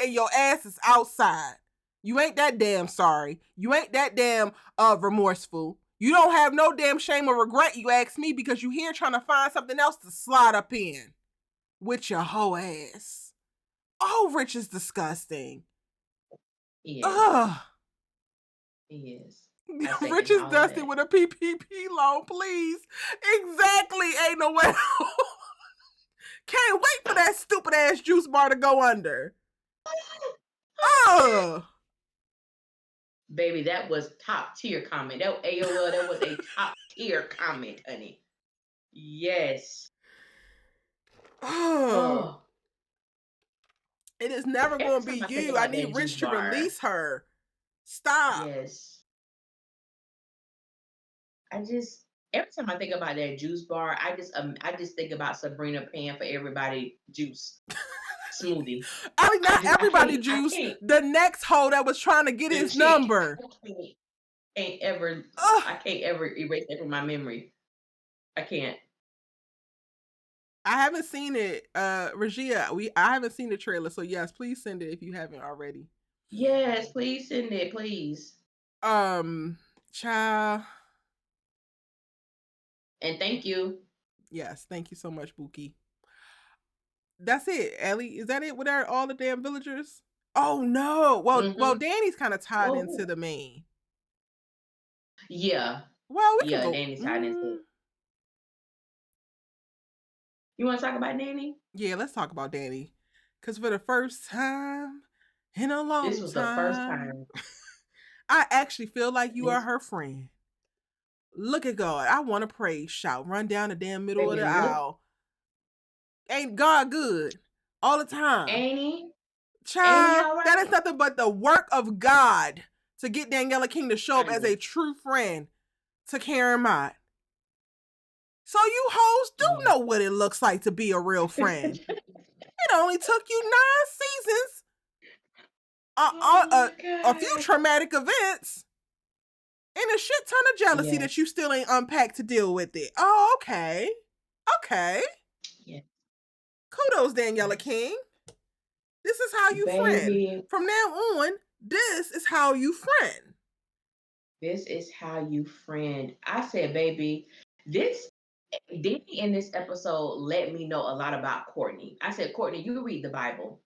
And your ass is outside. You ain't that damn sorry. You ain't that damn remorseful. You don't have no damn shame or regret, you ask me, because you here trying to find something else to slide up in. With your hoe ass. Oh, Rich is disgusting. He is. Ugh. He is. Rich is dusty with a PPP loan, please. Exactly. Ain't no way. Can't wait for that stupid ass juice bar to go under. Ugh. Baby, that was top tier comment. That AOL, that was a top tier comment, honey. Yes. Oh, It is never every going to be time I think you. I about need that juice Rich to bar, release her. Stop. yes, I just every time I think about that juice bar, I just think about Sabrina paying for everybody juice smoothie. I mean, not everybody I juice. can't. The next hoe that was trying to get The his chick, number. can't ever. Ugh. I can't ever erase that from my memory. I can't. I haven't seen it, Regia. I haven't seen the trailer, so yes, please send it if you haven't already. Yes, please send it, please. Child. And thank you. Yes, thank you so much, Buki. That's it, Ellie. Is that it? What are all the damn villagers? Oh no. Well, Danny's kind of tied into the main. Yeah. Well, we can Yeah, go. Danny's tied into it. You want to talk about Danny? Yeah, let's talk about Danny. Because for the first time in a long time, this was the first time. I actually feel like you are her friend. Look at God. I want to pray, shout, run down the damn middle of the aisle. Ain't God good all the time? Ain't he? Child, that is nothing but the work of God to get Daniela King to show up as a true friend to Karen Mott. So you hoes do know what it looks like to be a real friend. It only took you 9 seasons, a few traumatic events, and a shit ton of jealousy that you still ain't unpacked to deal with it. Oh, okay. Okay. Yeah. Kudos, Daniela King. This is how you friend. From now on, this is how you friend. This is how you friend. I said, baby, Danny in this episode let me know a lot about Courtney. I said, Courtney, you read the Bible.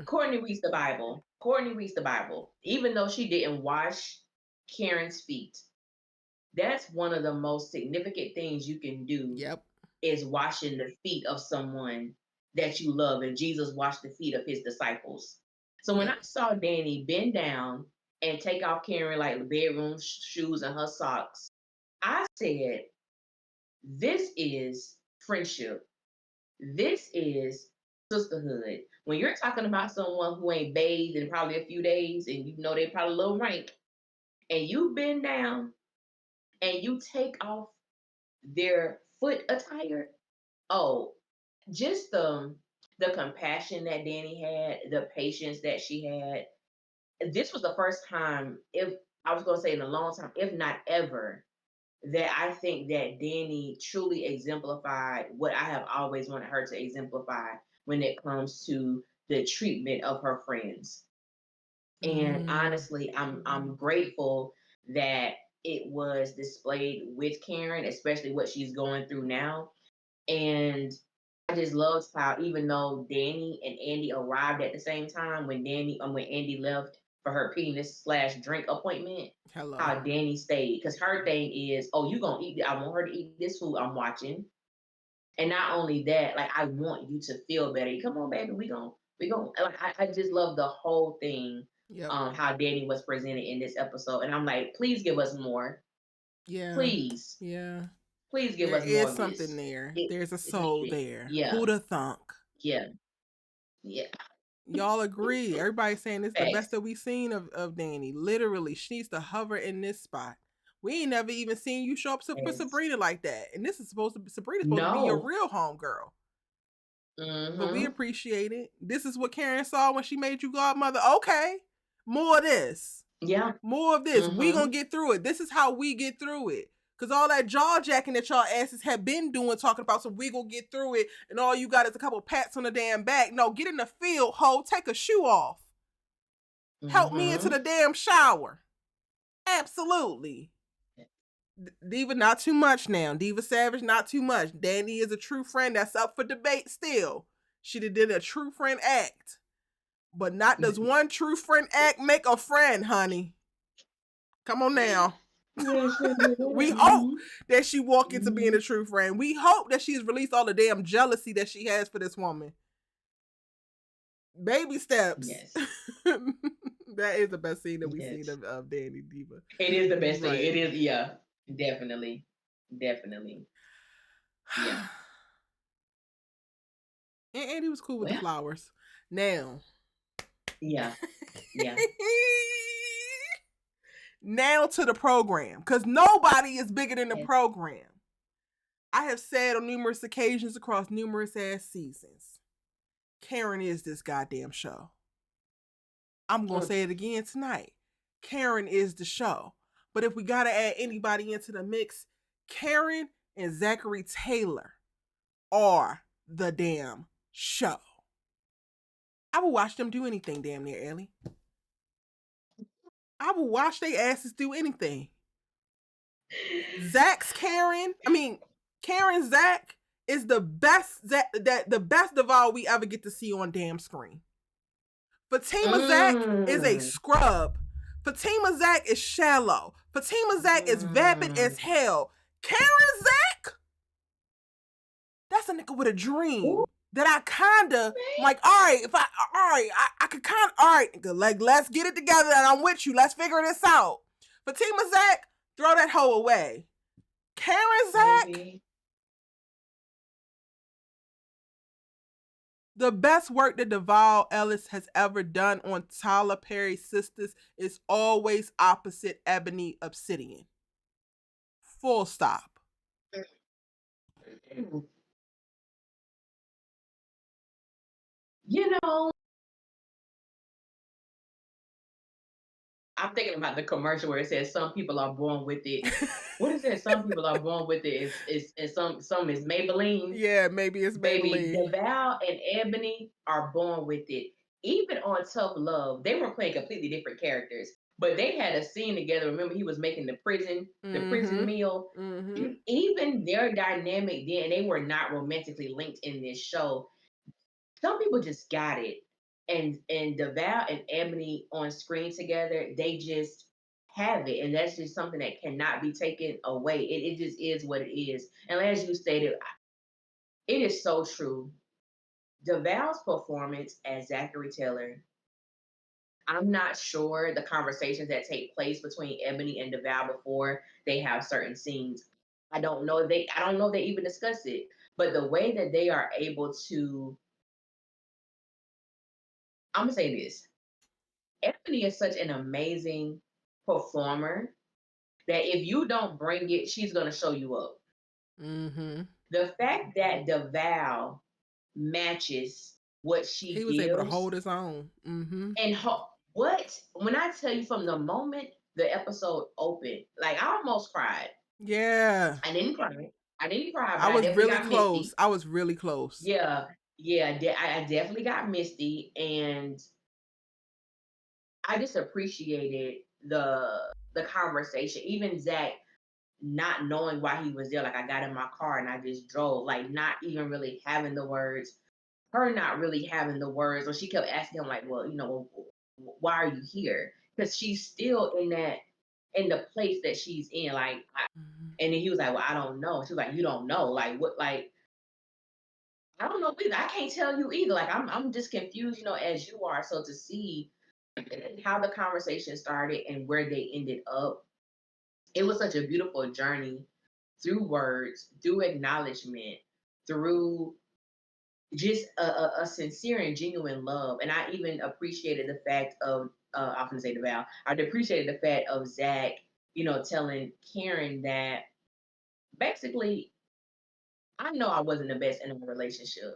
Courtney reads the Bible. Courtney reads the Bible. Even though she didn't wash Karen's feet. That's one of the most significant things you can do. Yep. Is washing the feet of someone that you love. And Jesus washed the feet of his disciples. So when I saw Danny bend down and take off Karen like the bedroom shoes and her socks, I said, this is friendship. This is sisterhood. When you're talking about someone who ain't bathed in probably a few days and you know they're probably a little rank, and you bend down and you take off their foot attire, oh, just the compassion that Danny had, the patience that she had. This was the first time, if I was going to say in a long time, if not ever, that I think that Danny truly exemplified what I have always wanted her to exemplify when it comes to the treatment of her friends. And honestly, I'm grateful that it was displayed with Karen, especially what she's going through now. And I just love how even though Danny and Andy arrived at the same time, when Andy left for her penis/drink appointment, how Danny stayed. Because her thing is, oh, you gonna eat, I want her to eat this food I'm watching. And not only that, like, I want you to feel better. Come on, baby, we gon' like, I just love the whole thing. Yep. How Danny was presented in this episode. And I'm like, please give us more. Yeah. Please. Yeah. Please give us more. There is something there. There's a soul there. Yeah. Who'da thunk? Yeah. Yeah. Y'all agree. Everybody's saying this is the best that we've seen of Danny. Literally, she needs to hover in this spot. We ain't never even seen you show up for Sabrina like that. And this is Sabrina's supposed to be your real homegirl. But we appreciate it. This is what Karen saw when she made you godmother. Okay. More of this. Yeah. More of this. We gonna get through it. This is how we get through it. Because all that jaw jacking that y'all asses have been doing, talking about some we gonna get through it, and all you got is a couple pats on the damn back. No, get in the field, ho. Take a shoe off. Help me into the damn shower. Absolutely. Diva, not too much now. Diva Savage, not too much. Danny is a true friend that's up for debate still. She did a true friend act. But not does one true friend act make a friend, honey. Come on now. We hope that she walk into being a true friend. We hope that she's released all the damn jealousy that she has for this woman. Baby steps. Yes. That is the best scene that we've seen of Danny Diva. It is the best scene. It is, yeah. Definitely. Yeah. And Andy was cool with the Well, flowers. Now. yeah, yeah. Now to the program. Because nobody is bigger than the Okay. program. I have said on numerous occasions across numerous ass seasons, Karen is this goddamn show. I'm going to say it again tonight. Karen is the show. But if we got to add anybody into the mix, Karen and Zachary Taylor are the damn show. I will watch them do anything damn near, Ellie. I will watch their asses do anything. Karen Zach is the best the best of all we ever get to see on damn screen. Fatima Zach is a scrub. Fatima Zach is shallow. Fatima Zach is vapid as hell. Karen Zach, that's a nigga with a dream that I kinda like. I could kind of, all right, like, let's get it together and I'm with you. Let's figure this out. Fatima Zach, throw that hoe away. Karen Zach, maybe. The best work that Devale Ellis has ever done on Tyler Perry's Sistas is always opposite Ebony Obsidian. Full stop. You know, I'm thinking about the commercial where it says some people are born with it. What is it? Some people are born with it. It's some is Maybelline. Yeah, maybe it's Maybelline. Baby, Devale and Ebony are born with it. Even on Tough Love, they were playing completely different characters, but they had a scene together. Remember, he was making the prison meal. Mm-hmm. Even their dynamic then, they were not romantically linked in this show. Some people just got it. And Devale and Ebony on screen together, they just have it. And that's just something that cannot be taken away. It just is what it is. And as you stated, it is so true. Devale's performance as Zachary Taylor, I'm not sure the conversations that take place between Ebony and Devale before they have certain scenes. I don't know if they even discuss it. But the way that they are able to, I'm gonna say this. Ebony is such an amazing performer that if you don't bring it, she's gonna show you up. Mm-hmm. The fact that Devale matches what he was able to hold his own. Mm-hmm. And what when I tell you, from the moment the episode opened, like, I almost cried. Yeah, I didn't cry. I was really close. Misty. I was really close. Yeah, I definitely got misty, and I just appreciated the conversation. Even Zach not knowing why he was there. Like, I got in my car and I just drove, like, not even really having the words. Her not really having the words, or she kept asking him, like, well, why are you here? Because she's still in the place that she's in, like. And then he was like, well, I don't know. She was like, you don't know, like, what, like, I don't know either. I can't tell you either. Like, I'm just confused, as you are. So to see how the conversation started and where they ended up, it was such a beautiful journey through words, through acknowledgement, through just a sincere and genuine love. And I even appreciated the fact of, I'm going to say Devale, I appreciated the fact of Zach, telling Karen that basically, I know I wasn't the best in a relationship,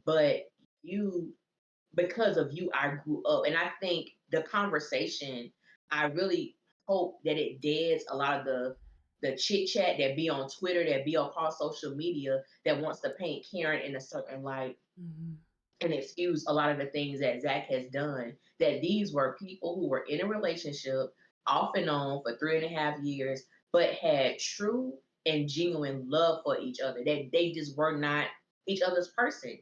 but because of you, I grew up. And I think the conversation, I really hope that it deads a lot of the chit chat that be on Twitter, that be across social media, that wants to paint Karen in a certain light. Mm-hmm. And excuse a lot of the things that Zach has done. That these were people who were in a relationship off and on for 3.5 years, but had true and genuine love for each other. That they just were not each other's person.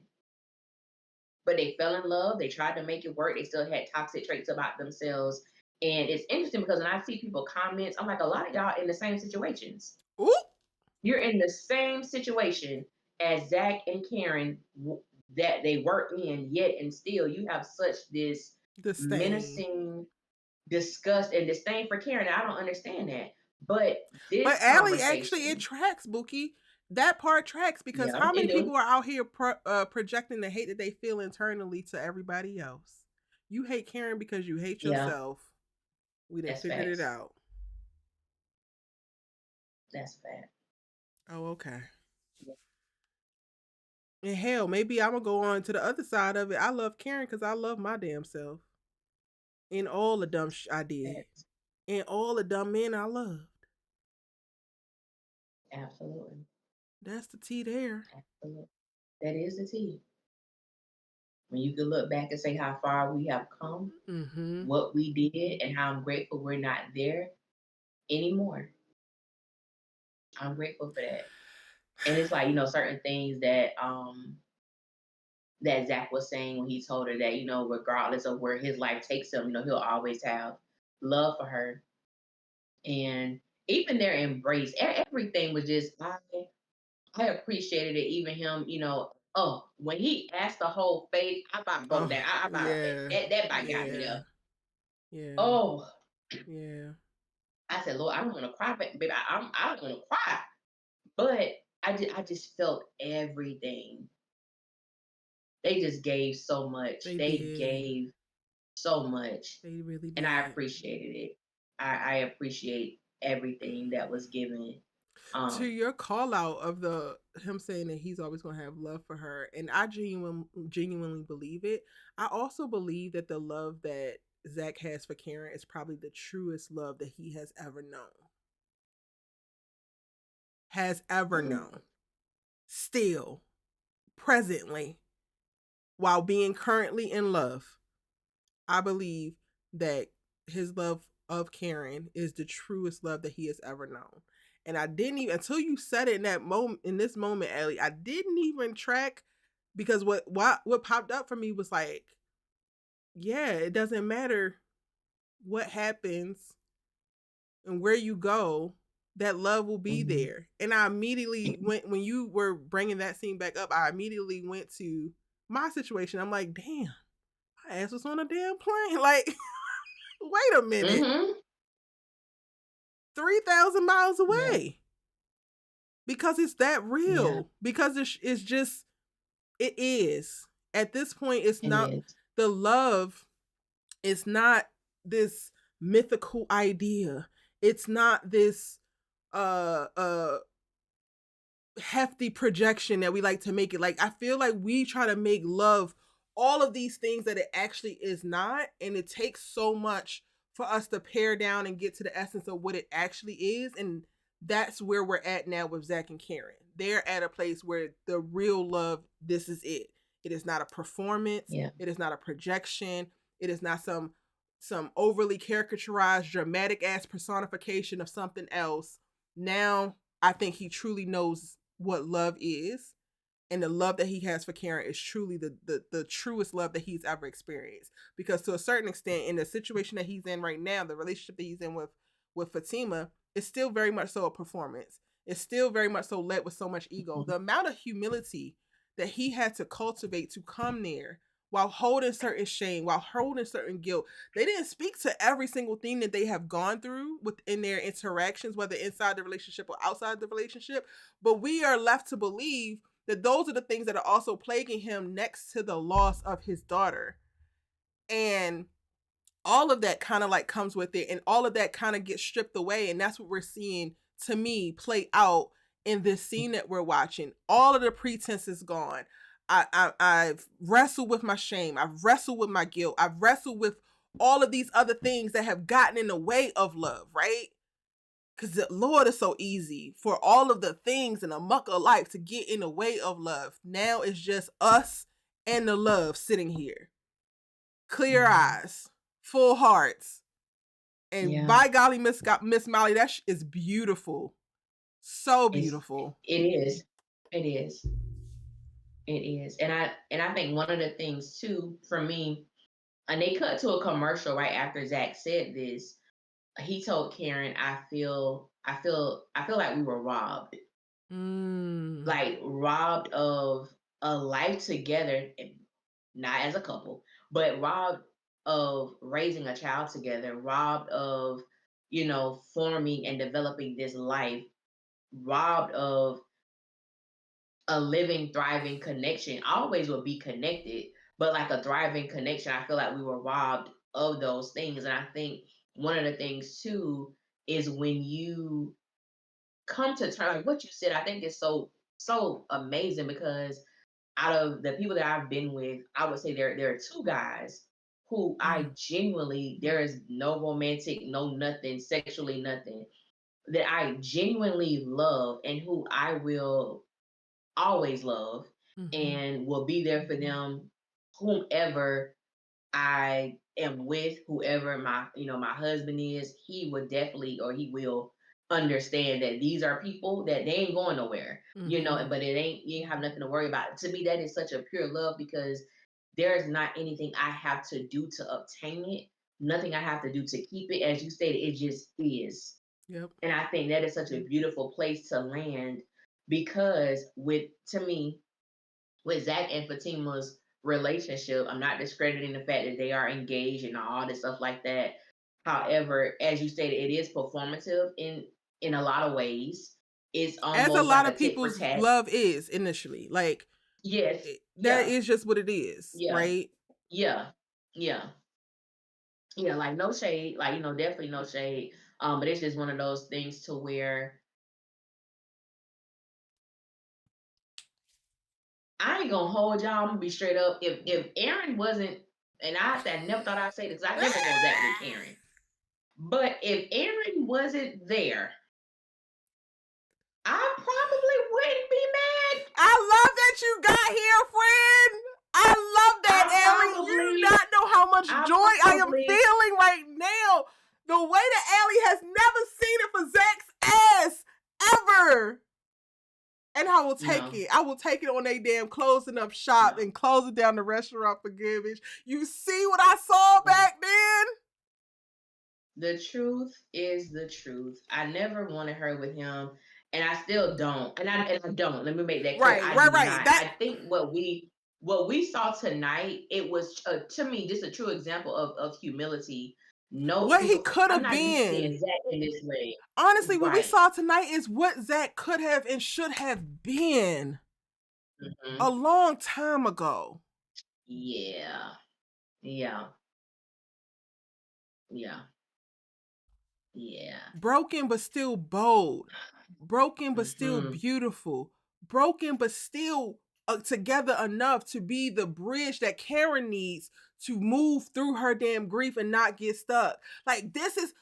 But they fell in love. They tried to make it work. They still had toxic traits about themselves. And it's interesting because when I see people comments, I'm like, a lot of y'all in the same situations. Ooh. You're in the same situation as Zach and Karen that they were in, yet and still you have such this menacing disgust and disdain for Karen. I don't understand that. But Allie, actually, it tracks, Bookie. That part tracks because Yeah, how it many do. people are out here projecting the hate that they feel internally to everybody else? You hate Karen because you hate Yeah, yourself. We done that's figured it facts. out. That's fact. Oh, okay. Yeah. And hell, maybe I'm gonna go on to the other side of it. I love Karen because I love my damn self in all the dumb I did, Facts. and all the dumb men I loved. Absolutely. That's the tea there. Absolutely. That is the tea. When you can look back and say how far we have come, Mm-hmm. what we did, and how I'm grateful we're not there anymore. I'm grateful for that. And it's like, certain things that Zach was saying when he told her that, regardless of where his life takes him, he'll always have love for her. And even their embrace, everything was just I appreciated it. Even him, when he asked the whole Fave, I about broke Oh down. I about yeah, that about got me yeah, there. yeah, Oh, yeah. I said, Lord, I don't want to cry, but baby, I don't want to cry. But I just felt everything. They just gave so much. They They did. gave so much, They really and I did. appreciated it. I appreciate everything that was given. To Um, your call out of the him saying that he's always going to have love for her, and I genuinely believe it. I also believe that the love that Zach has for Karen is probably the truest love that he has ever known. Has ever mm, known. Still, presently, while being currently in love, I believe that his love of Karen is the truest love that he has ever known. And I didn't even until you said it in that moment in this moment, Ellie, I didn't even track because what popped up for me was like, yeah, it doesn't matter what happens and where you go, that love will be mhm. there. And I immediately went when you were bringing that scene back up, I immediately went to my situation. I'm like, damn, my ass was on a damn plane. Like, wait a minute. Mhm. 3,000 miles Yeah. away because it's that Yeah. real. Because it's just, it is. At this point, it's It not is. the love, it's not this mythical idea. It's not this uh uh hefty projection that we like to make it. Like I feel like we try to make love all of these things that it actually is not, and it takes so much for us to pare down and get to the essence of what it actually is. And that's where we're at now with Zach and Karen. They're at a place where the real love, this is it. It is not a performance, Yeah. it is not a projection, it is not some overly caricaturized dramatic ass personification of something else. Now I think he truly knows what love is, and the love that he has for Karen is truly the truest love that he's ever experienced. Because to a certain extent, in the situation that he's in right now, the relationship that he's in with Fatima, is still very much so a performance. It's still very much so led with so much ego. Mhm. The amount of humility that he had to cultivate to come there while holding certain shame, while holding certain guilt. They didn't speak to every single thing that they have gone through within their interactions, whether inside the relationship or outside the relationship. But we are left to believe that those are the things that are also plaguing him next to the loss of his daughter. And all of that kind of like comes with it, and all of that kind of gets stripped away. And that's what we're seeing to me play out in this scene that we're watching. All of the pretense is gone. I've wrestled with my shame. I've wrestled with my guilt. I've wrestled with all of these other things that have gotten in the way of love, right? Because the Lord is so easy for all of the things in the muck of life to get in the way of love. Now it's just us and the love sitting here. Clear Mhm. eyes, full hearts. And Yeah. by golly, Miss Molly, that is beautiful. So It's beautiful. it is. It is. It is. And I think one of the things too for me, and they cut to a commercial right after Zach said this. He told Karen, I feel like we were robbed. Mm. Like robbed of a life together, not as a couple, but robbed of raising a child together, robbed of, forming and developing this life, robbed of a living, thriving connection always will be connected, but like a thriving connection, I feel like we were robbed of those things. And I think one of the things too is when you come to terms, like what you said, I think is so amazing because out of the people that I've been with, I would say there are two guys who I genuinely, there is no romantic, no nothing, sexually nothing, that I genuinely love and who I will always love and will be there for them, whomever I am with, whoever my husband is, he would definitely, or he will understand that these are people that they ain't going nowhere, but you ain't have nothing to worry about. To me, that is such a pure love because there's not anything I have to do to obtain it, nothing I have to do to keep it. As you stated, it just is. Yep. And I think that is such a beautiful place to land because to me, with Zach and Fatima's relationship, I'm not discrediting the fact that they are engaged and all this stuff like that. However, as you stated, it is performative in a lot of ways. It's As a almost lot like of a tit for people's tat. love is initially. Like, Yes. that Yeah. is just what it is, Yeah. right? Yeah. Yeah. Yeah. Like no shade. Like, definitely no shade. But it's just one of those things to where I ain't gonna hold y'all. I'm gonna be straight up. If Aaron wasn't, and I never thought I'd say this, 'cause I never go Zach with Karen. But if Aaron wasn't there, I probably wouldn't be mad. I love that you got here, friend. I love that, Allie. You do not know how much joy I am feeling right now. The way that Allie has never seen it for Zach's ass ever. And I will take it. I will take it on a damn closing up shop and closing down the restaurant for good, bitch. You see what I saw back then? The truth is the truth. I never wanted her with him, and I still don't. And I don't. Let me make that clear. I do not. I think what we saw tonight, it was to me just a true example of humility. No, what he could have I'm not been. used to seeing Zach in this way. Honestly, what we saw tonight is what Zach could have and should have been a long time ago. Yeah. Yeah. Yeah. Yeah. Broken but still bold. Broken but still beautiful. Broken but still together enough to be the bridge that Karen needs to move through her damn grief and not get stuck. Like, this is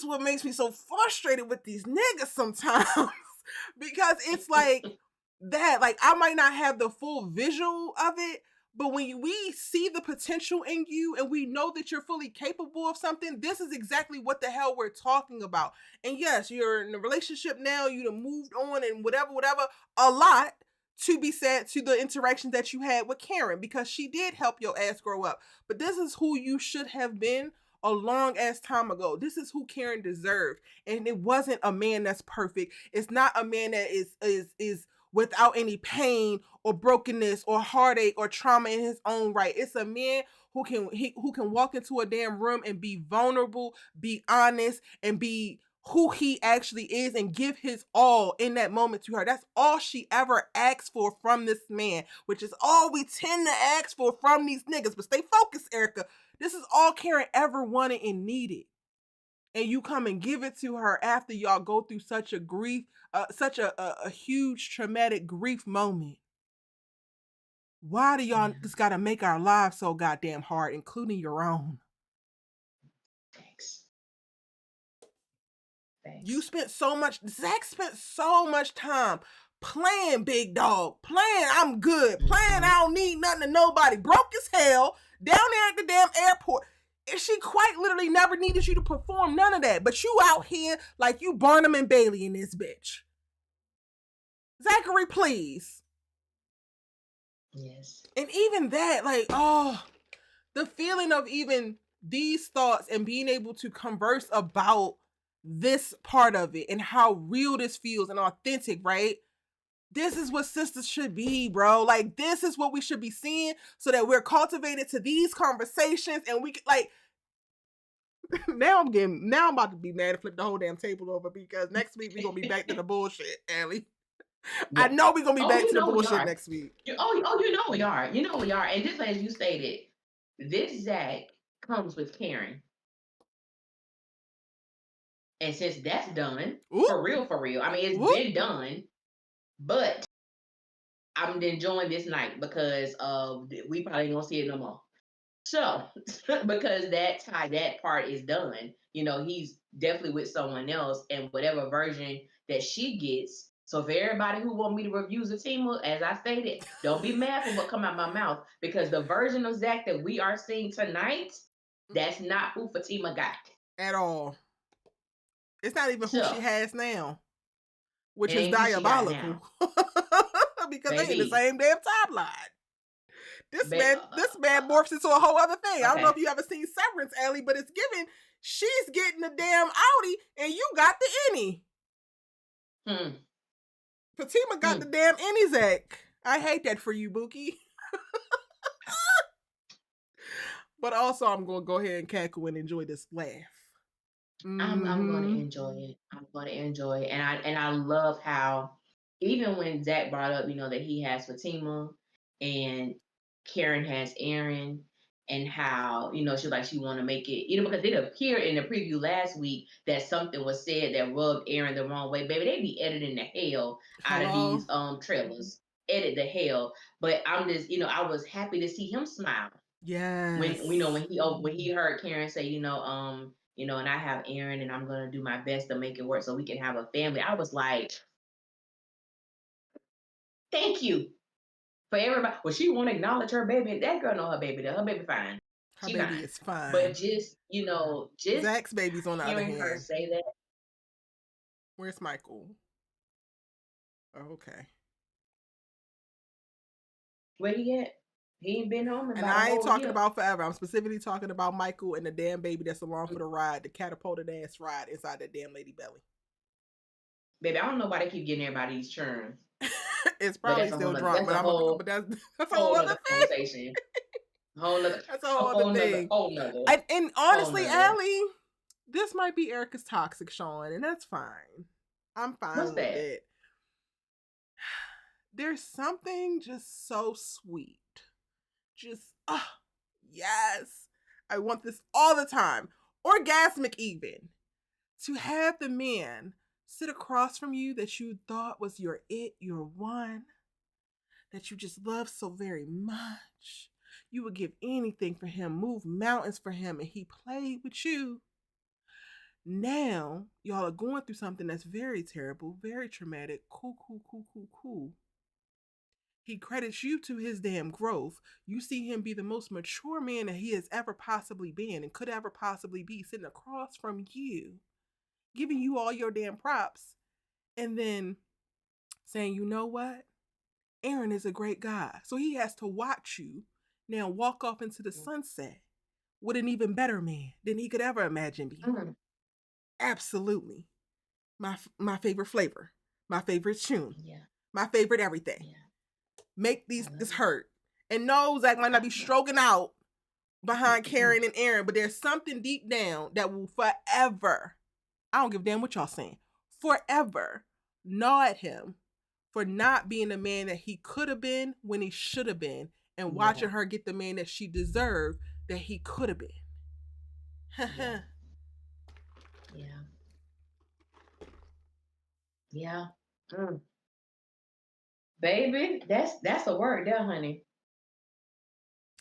what makes me so frustrated with these niggas sometimes. Because it's like that. Like, I might not have the full visual of it, but when we see the potential in you and we know that you're fully capable of something, this is exactly what the hell we're talking about. And yes, you're in a relationship now, you done moved on and whatever, a lot to be said to the interactions that you had with Karen, because she did help your ass grow up. But this is who you should have been a long ass time ago. This is who Karen deserved. And it wasn't a man that's perfect. It's not a man that is without any pain or brokenness or heartache or trauma in his own right. It's a man who can walk into a damn room and be vulnerable, be honest, and be who he actually is and give his all in that moment to her. That's all she ever asked for from this man, which is all we tend to ask for from these niggas. But stay focused, Erica. This is all Karen ever wanted and needed. And you come and give it to her after y'all go through such a grief, such a huge traumatic grief moment. Why do y'all just gotta make our lives so goddamn hard, including your own? Thanks. Zach spent so much time playing big dog, playing I'm good, playing I don't need nothing to nobody, broke as hell, down there at the damn airport. And she quite literally never needed you to perform none of that. But you out here like you Barnum and Bailey in this bitch. Zachary, please. Yes. And even that, like, the feeling of even these thoughts and being able to converse about this part of it and how real this feels and authentic, right? This is what sisters should be, bro. Like, this is what we should be seeing so that we're cultivated to these conversations and we can, like, now I'm about to be mad and flip the whole damn table over because next week we're going to be back to the bullshit, Allie. I Yeah. know we're gonna be Oh, back you to the know we bullshit are. next week. You know we are. You know we are. And just as you stated, this Zach comes with Karen. And since that's done, Ooh, for real. I mean, it's ooh. been done, but I'm enjoying this night because we probably ain't gonna see it no more. So because that part is done, he's definitely with someone else, and whatever version that she gets. So for everybody who want me to review Zatima, as I stated, don't be mad for what come out my mouth because the version of Zach that we are seeing tonight, that's not who Fatima got At all. It's not even who she So has now, which it is ain't who she got now, diabolical. Because they in the baby. same damn timeline. This Ba- man, this man morphs into a whole other thing. I don't know okay. if you ever seen Severance, Ellie, but it's given she's getting the damn Audi and you got the innie. Hmm. Fatima got Hmm. the damn innie, Zach. I hate that for you, Bookie. But also, I'm gonna go ahead and cackle and enjoy this laugh. I'm gonna Mm-hmm. enjoy it. I'm gonna enjoy it, and I love how even when Zach brought up, that he has Fatima and Karen has Aaron, and how she want to make it, because it appeared in the preview last week that something was said that rubbed Aaron the wrong way. Baby, they be editing the hell out of Hello. these trailers, edit the hell. But I'm just, I was happy to see him smile when Yes. when he heard Karen say, and I have Aaron, and I'm gonna do my best to make it work so we can have a family. I was like, thank you for everybody. Well, she won't acknowledge her baby. That girl know her baby. Her baby fine. Her She baby fine. is fine. But just just Zach's baby's on the other hearing her hand. say that. Where's Michael? Oh, okay. Where he at? He ain't been home in And about a I ain't whole talking year. about forever. I'm specifically talking about Michael and the damn baby that's along for the ride, the catapulted ass ride inside that damn lady belly. Baby, I don't know why they keep getting everybody these churns. It's But probably still drunk, that's but a whole that's a whole whole other nother thing. conversation. Whole nother That's a whole other thing. whole nother And whole honestly, nother. Allie, this might be Erica's toxic, Sean, and that's fine. I'm What's fine with that? it. There's something just so sweet. Just, yes. I want this all the time. Orgasmic, even. To have the man sit across from you that you thought was your your one, that you just love so very much. You would give anything for him, move mountains for him, and he played with you. Now, y'all are going through something that's very terrible, very traumatic. Cool, cool, cool, cool, cool. He credits you to his damn growth. You see him be the most mature man that he has ever possibly been and could ever possibly be, sitting across from you, giving you all your damn props, and then saying, you know what? Aaron is a great guy. So he has to watch you now walk off into the sunset with an even better man than he could ever imagine being. Mm. Absolutely. My favorite flavor, my favorite tune, Yeah. my favorite everything. Yeah. Make this hurt. And no, Zach might not be stroking out behind Karen and Aaron, but there's something deep down that will forever, I don't give a damn what y'all saying, forever gnaw at him for not being the man that he could have been when he should have been, and watching her get the man that she deserved that he could have been. Yeah. Yeah. Yeah. Mm. Baby, that's a word there, honey.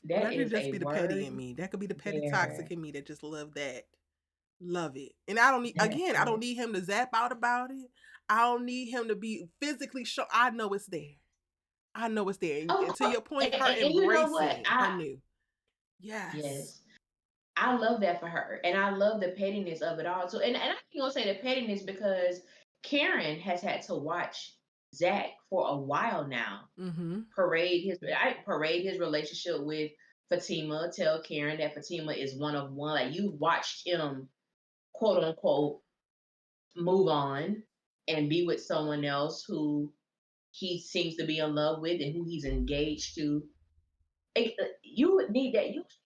But That that could is just a be the petty in word me. That could be the petty toxic there. in me that just love that. Love it. And I don't need, That again, I don't is. need him to zap out about it. I don't need him to be physically show. I know it's there. I know it's there. Of And to course. your point, her And you know what? embracing her new. Yes. Yes. I love that for her. And I love the pettiness of it all too. And I ain't gonna say the pettiness because Karen has had to watch Zach for a while now. Mm-hmm. Parade his relationship with Fatima, tell Karen that Fatima is one of one. Like you watched him quote unquote move on and be with someone else who he seems to be in love with and who he's engaged to. You would need that.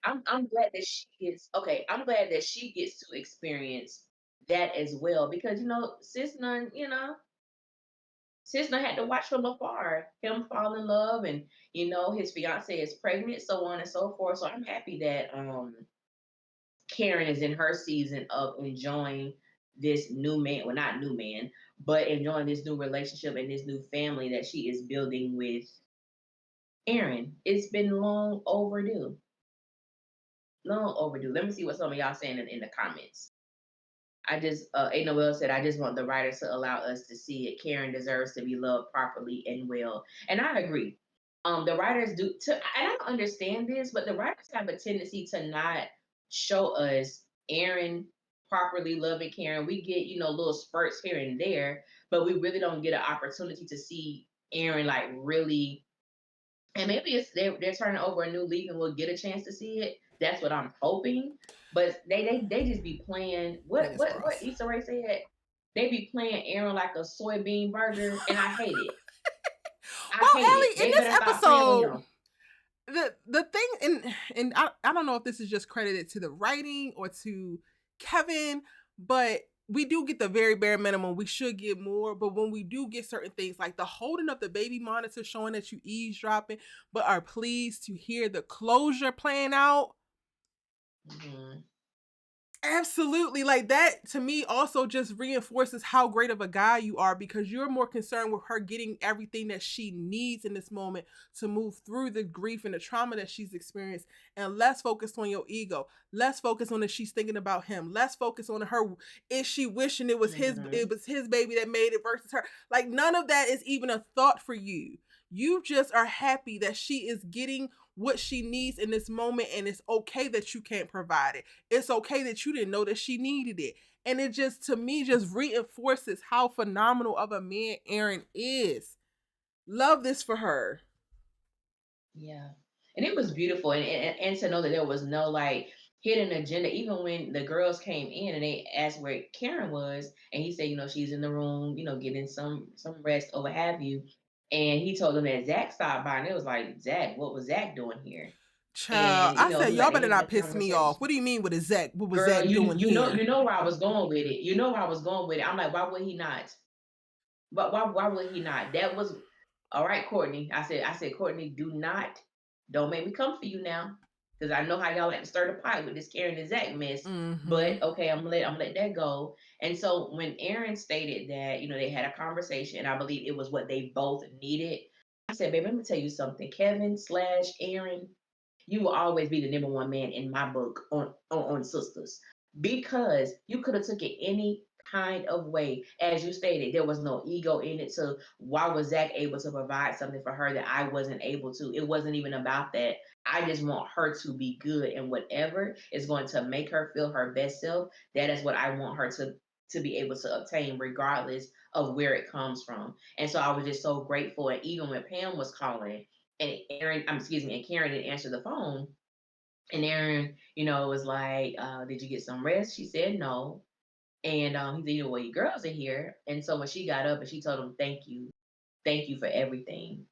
I'm glad that she gets. Okay, I'm glad that she gets to experience that as well because sis none. Cisna had to watch from afar him fall in love, and his fiance is pregnant, so on and so forth. So I'm happy that Karen is in her season of enjoying this new man, well, not new man, but enjoying this new relationship and this new family that she is building with Aaron. It's been long overdue. Long overdue. Let me see what some of y'all saying in the comments. I just, A. Noel said, I just want the writers to allow us to see it. Karen deserves to be loved properly and well. And I agree. The writers do, and I don't understand this, but the writers have a tendency to not show us Aaron properly loving Karen. We get, little spurts here and there, but we really don't get an opportunity to see Aaron like really. And maybe it's they're turning over a new leaf and we'll get a chance to see it. That's what I'm hoping. But they just be playing what Issa Rae said. They be playing Aaron like a soybean burger, and I hate it. Well, I hate Ellie, it. They in this better stop playing with episode, him. the thing, and I don't know if this is just credited to the writing or to Kevin, but we do get the very bare minimum. We should get more, but when we do get certain things like the holding up the baby monitor showing that you eavesdropping, but are pleased to hear the closure playing out. Mm-hmm. Absolutely. Like that to me also just reinforces how great of a guy you are, because you're more concerned with her getting everything that she needs in this moment to move through the grief and the trauma that she's experienced, and less focused on your ego, less focused on if she's thinking about him, less focused on her, is she wishing it was his baby that made it versus her. Like none of that is even a thought for you. You just are happy that she is getting what she needs in this moment, and it's okay that you can't provide it. It's okay that you didn't know that she needed it. And it just, to me, just reinforces how phenomenal of a man Aaron is. Love this for her. Yeah. And it was beautiful. And to know that there was no like hidden agenda, even when the girls came in and they asked where Karen was, and he said, she's in the room, getting some rest or what have you. And he told them that Zach stopped by, and it was like, Zach, what was Zach doing here? Child, And I said, he was y'all like, they better had not that piss me off. conversation. What do you mean with Zach? What was Girl, Zach doing here? You know where I was going with it. You know where I was going with it. I'm like, why would he not? But why would he not? That was all right, Courtney. I said, Courtney, don't make me come for you now. Because I know how y'all like to stir the pot with this Karen and Zach mess. Mm-hmm. But okay, I'm gonna let that go. And so when Aaron stated that, they had a conversation, and I believe it was what they both needed. I said, baby, let me tell you something. Kevin/Aaron, you will always be the number one man in my book on Sistas, because you could have took it any kind of way. As you stated, there was no ego in it. So why was Zach able to provide something for her that I wasn't able to? It wasn't even about that. I just want her to be good, and whatever is going to make her feel her best self, that is what I want her to be able to obtain, regardless of where it comes from. And so I was just so grateful. And even when Pam was calling, and and Karen didn't answer the phone, and Aaron, was like, "Did you get some rest?" She said no. And he said, well, your girls are here. And so when she got up and she told him, thank you for everything.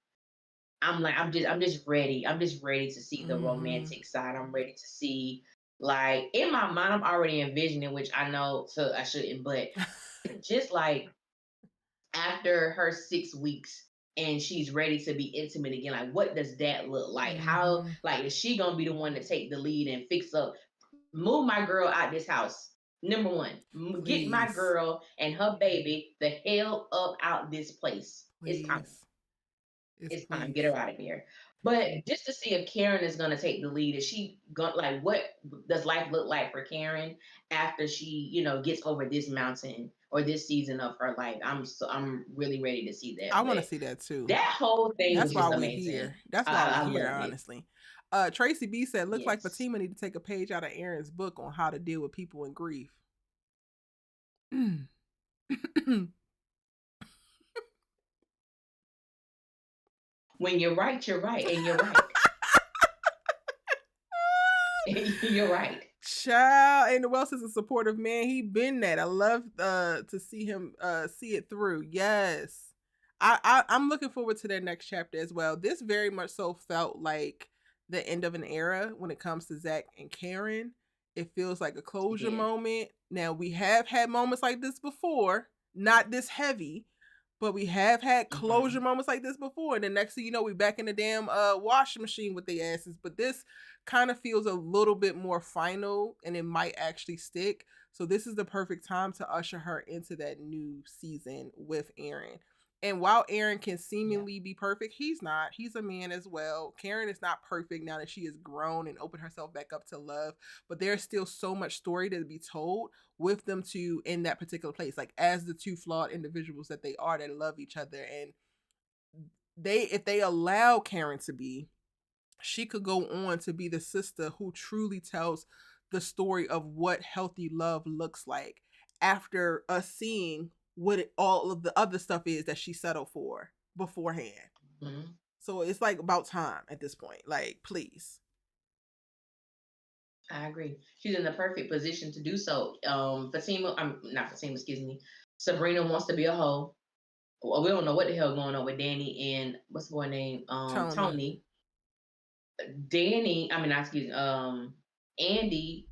I'm like, I'm just ready. I'm just ready to see the romantic side. I'm ready to see, like, in my mind, I'm already envisioning, which I know, so I shouldn't, but just like after her 6 weeks and she's ready to be intimate again, like, what does that look like? How, like, is she gonna be the one to take the lead and fix up, move my girl out this house? Number one, get my girl and her baby the hell up out this place. Please. It's time. It's time. Get her out of here. But just to see if Karen is gonna take the lead, is she going, like, what does life look like for Karen after she, gets over this mountain or this season of her life? I'm really ready to see that. I want to see that too. That whole thing That's was just why we're amazing. here. That's why we're here, honestly. Tracy B said, looks like Fatima need to take a page out of Aaron's book on how to deal with people in grief. When you're right, you're right, and you're right. You're right. Child, and Wells is a supportive man. He been that. I love to see him see it through. Yes. I'm looking forward to their next chapter as well. This very much so felt like the end of an era when it comes to Zach and Karen. It feels like a closure moment. Now, we have had moments like this before, not this heavy, But we have had closure moments like this before. And the next thing you know, we back in the damn washing machine with the asses. But this kind of feels a little bit more final, and it might actually stick. So this is the perfect time to usher her into that new season with Aaron. And while Aaron can seemingly be perfect, he's not. He's a man as well. Karen is not perfect now that she has grown and opened herself back up to love. But there's still so much story to be told with them two in that particular place. Like as the two flawed individuals that they are that love each other. And if they allow Karen to be, she could go on to be the sister who truly tells the story of what healthy love looks like after us seeing what all of the other stuff is that she settled for beforehand. So it's like about time at this point. Like, please. I agree. She's in the perfect position to do so. Fatima, I'm not Fatima, excuse me. Sabrina wants to be a hoe. Well, we don't know what the hell going on with Danny and what's her name? Tony. Danny, I mean, not excuse me, Andy,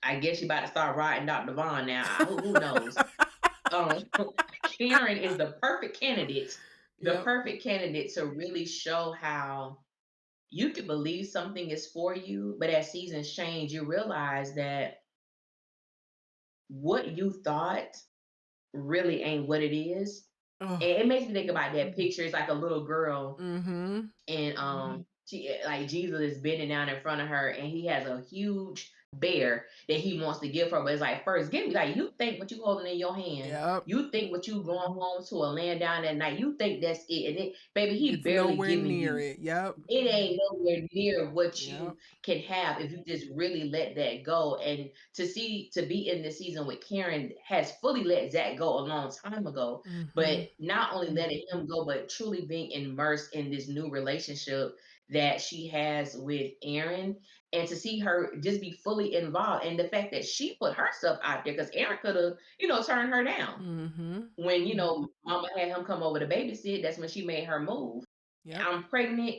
I guess she about to start riding Dr. Vaughn now. Who knows? Karen is the perfect candidate. The perfect candidate to really show how you can believe something is for you, but as seasons change, you realize that what you thought really ain't what it is. And it makes me think about that picture. It's like a little girl, and she like Jesus is bending down in front of her, and he has a huge bear that he wants to give her. But it's like, first, give me, like, you think what you holding in your hand, you think what you going home to a land down that night, you think that's it, and it, baby, he it's barely nowhere giving near you. it. It ain't nowhere near what you can have if you just really let that go. And to be in this season with Karen has fully let Zach go a long time ago. But not only letting him go, but truly being immersed in this new relationship that she has with Aaron, and to see her just be fully involved, and the fact that she put herself out there, because Aaron could have, turned her down. When, Mama had him come over to babysit, that's when she made her move. I'm pregnant.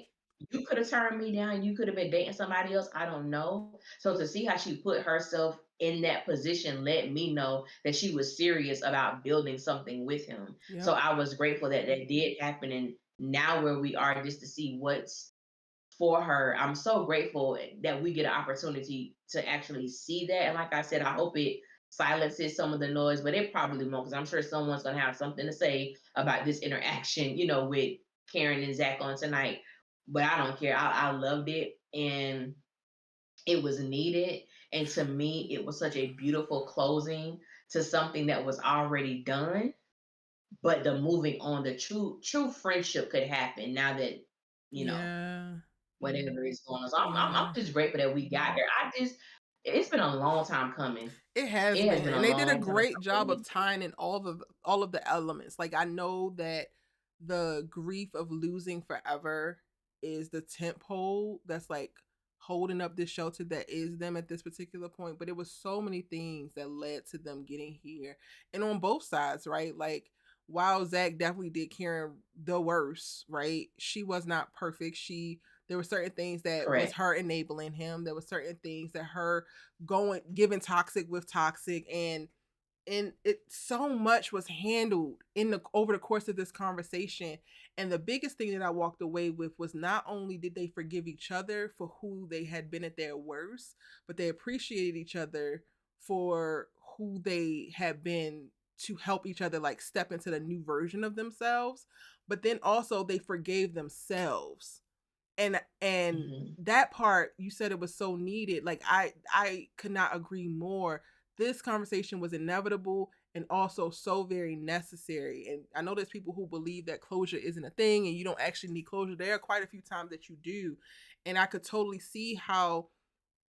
You could have turned me down. You could have been dating somebody else. I don't know. So to see how she put herself in that position let me know that she was serious about building something with him. So I was grateful that that did happen. And now where we are, just to see what's for her, I'm so grateful that we get an opportunity to actually see that. And like I said, I hope it silences some of the noise, but it probably won't, because I'm sure someone's going to have something to say about this interaction, with Karen and Zach on tonight. But I don't care. I loved it, and it was needed. And to me, it was such a beautiful closing to something that was already done. But the moving on, the true friendship could happen now that, whatever is going on. So I'm just grateful that we got there. It's been a long time coming. It has been. And they did a great job of tying in all of the elements. Like, I know that the grief of losing forever is the tent pole that's like holding up this shelter that is them at this particular point. But it was so many things that led to them getting here. And on both sides, right? Like, while Zach definitely did Karen the worst, right? She was not perfect. There were certain things that was her enabling him. There were certain things that her giving toxic with toxic, and it so much was handled over the course of this conversation. And the biggest thing that I walked away with was not only did they forgive each other for who they had been at their worst, but they appreciated each other for who they had been to help each other like step into the new version of themselves. But then also they forgave themselves. And that part, you said it was so needed. Like, I could not agree more. This conversation was inevitable and also so very necessary. And I know there's people who believe that closure isn't a thing and you don't actually need closure. There are quite a few times that you do. And I could totally see how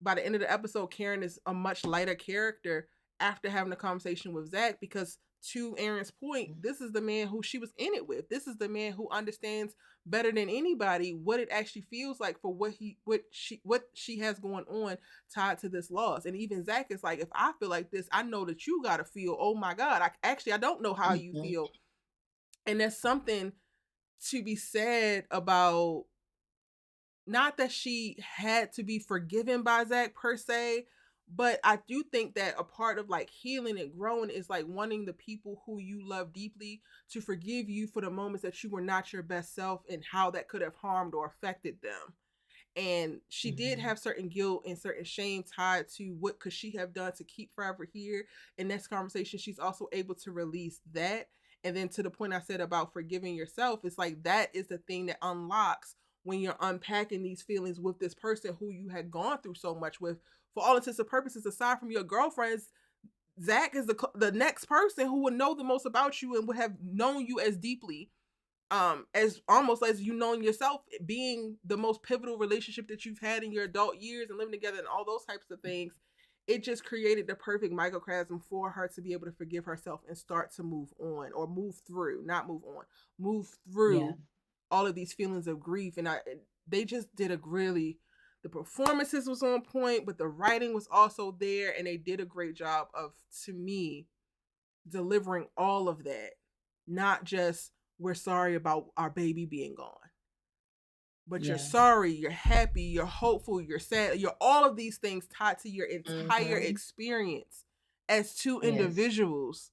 by the end of the episode, Karen is a much lighter character after having a conversation with Zach, because to Aaron's point, this is the man who she was in it with. This is the man who understands better than anybody what it actually feels like for what she has going on tied to this loss. And even Zach is like, if I feel like this, I know that you gotta feel, oh my God, I don't know how you feel. And there's something to be said about, not that she had to be forgiven by Zach per se, But I do think that a part of like healing and growing is like wanting the people who you love deeply to forgive you for the moments that you were not your best self and how that could have harmed or affected them. And she did Mm-hmm. have certain guilt and certain shame tied to what could she have done to keep Forever here. In this conversation, she's also able to release that. And then to the point I said about forgiving yourself, it's like that is the thing that unlocks when you're unpacking these feelings with this person who you had gone through so much with. For all intents and purposes, aside from your girlfriends, Zach is the next person who would know the most about you and would have known you as deeply, as almost as you knowing yourself, being the most pivotal relationship that you've had in your adult years and living together and all those types of things. It just created the perfect microcosm for her to be able to forgive herself and start to move on, or move through, not move on, move Yeah. through all of these feelings of grief. And they just did a really, the performances was on point, but the writing was also there, and they did a great job of, to me, delivering all of that. Not just, we're sorry about our baby being gone, but you're Yeah. sorry, you're happy, you're hopeful, you're sad, you're all of these things tied to your entire Mm-hmm. experience as two Yes. individuals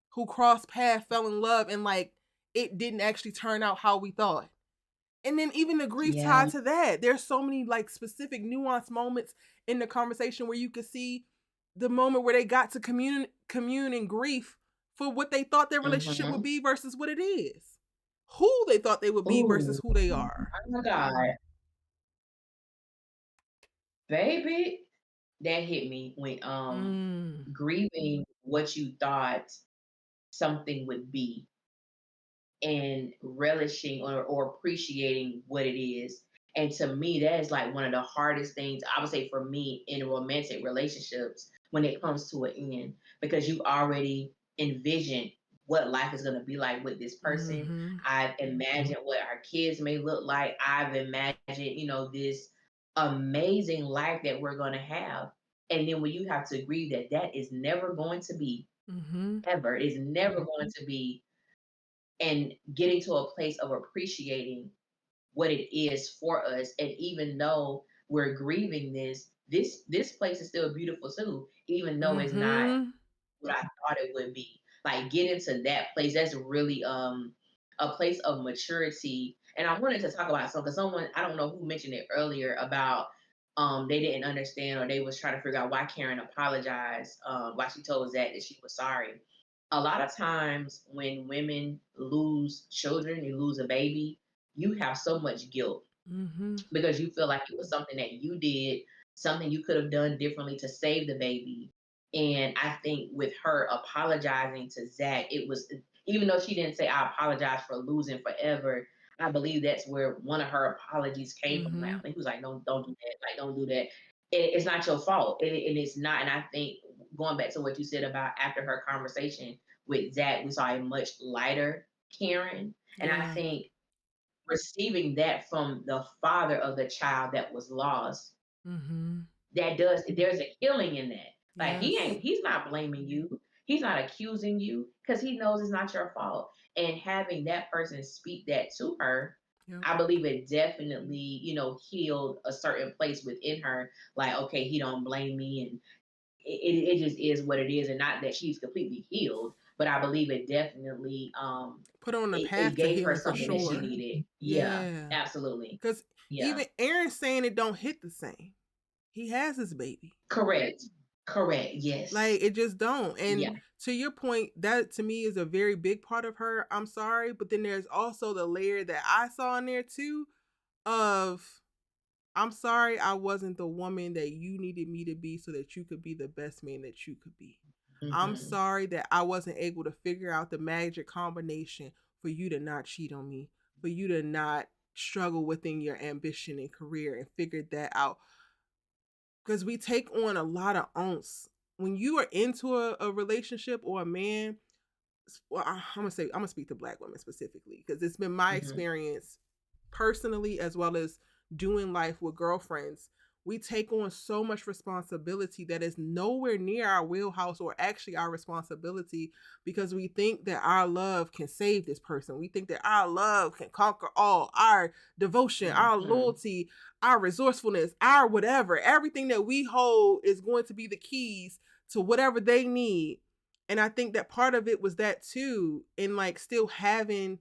who crossed paths, fell in love, and like it didn't actually turn out how we thought. And then even the grief Yeah. tied to that. There's so many like specific nuanced moments in the conversation where you could see the moment where they got to commune in grief for what they thought their relationship would Mm-hmm. be versus what it is. Who they thought they would be versus Ooh, who they are. oh my God. Baby, that hit me when grieving what you thought something would be and relishing or appreciating what it is. And to me, that is like one of the hardest things I would say for me in romantic relationships when it comes to an end, because you already envisioned what life is going to be like with this person. Mm-hmm. I've imagined what our kids may look like. I've imagined, this amazing life that we're going to have. And then when you have to agree that that is never going to be, Mm-hmm. ever, is never going to be, and getting to a place of appreciating what it is for us. And even though we're grieving this place is still beautiful too, even though it's not Mm-hmm. what I thought it would be. Like get into that place. That's really a place of maturity. And I wanted to talk about something. Someone, I don't know who mentioned it earlier about they didn't understand, or they was trying to figure out why Karen apologized, why she told Zach that she was sorry. A lot of times when women lose children, you lose a baby, you have so much guilt Mm-hmm. because you feel like it was something that you did, something you could have done differently to save the baby. And I think with her apologizing to Zach, it was, even though she didn't say I apologize for losing Forever, I believe that's where one of her apologies came from. Like, Mm-hmm. he was like, don't do that. Like, don't do that. It's not your fault. And it's not. And I think going back to what you said about after her conversation with Zach, we saw a much lighter Karen. And I Yeah. think receiving that from the father of the child that was lost, Mm-hmm. there's a healing in that. Like Yes. he's not blaming you, he's not accusing you, because he knows it's not your fault. And having that person speak that to her, Yep. I believe it definitely, healed a certain place within her. Like, okay, he don't blame me, and it just is what it is. And not that she's completely healed, but I believe it definitely Put her on the it path to gave her healing for something that she sure. needed. Yeah, Yeah. absolutely. Because Yeah. even Aaron's saying it don't hit the same. He has his baby. Correct. Correct. Yes. Like it just don't. And Yeah. to your point, that to me is a very big part of her. I'm sorry, but then there's also the layer that I saw in there too of I'm sorry I wasn't the woman that you needed me to be so that you could be the best man that you could be. I'm Mm-hmm. sorry that I wasn't able to figure out the magic combination for you to not cheat on me, for you to not struggle within your ambition and career and figure that out. Because we take on a lot of ounce. When you are into a relationship or a man, well, I'm gonna speak to Black women specifically because it's been my Mm-hmm. experience personally as well as doing life with girlfriends. we take on so much responsibility that is nowhere near our wheelhouse or actually our responsibility, because we think that our love can save this person. We think that our love can conquer all, our devotion, our Mm-hmm. loyalty, our resourcefulness, our whatever. Everything that we hold is going to be the keys to whatever they need. And I think that part of it was that too, in like still having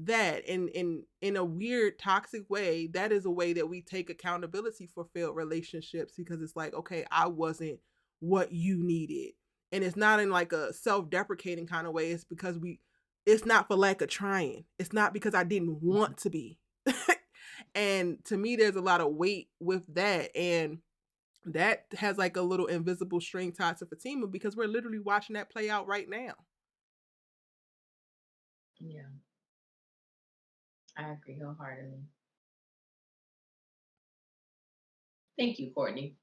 that in a weird toxic way. That is a way that we take accountability for failed relationships, because it's like, okay, I wasn't what you needed. And it's not in like a self-deprecating kind of way. It's because it's not for lack of trying. It's not because I didn't want to be. And to me, there's a lot of weight with that. And that has like a little invisible string tied to Fatima, because we're literally watching that play out right now. Yeah, I agree wholeheartedly. Thank you, Courtney,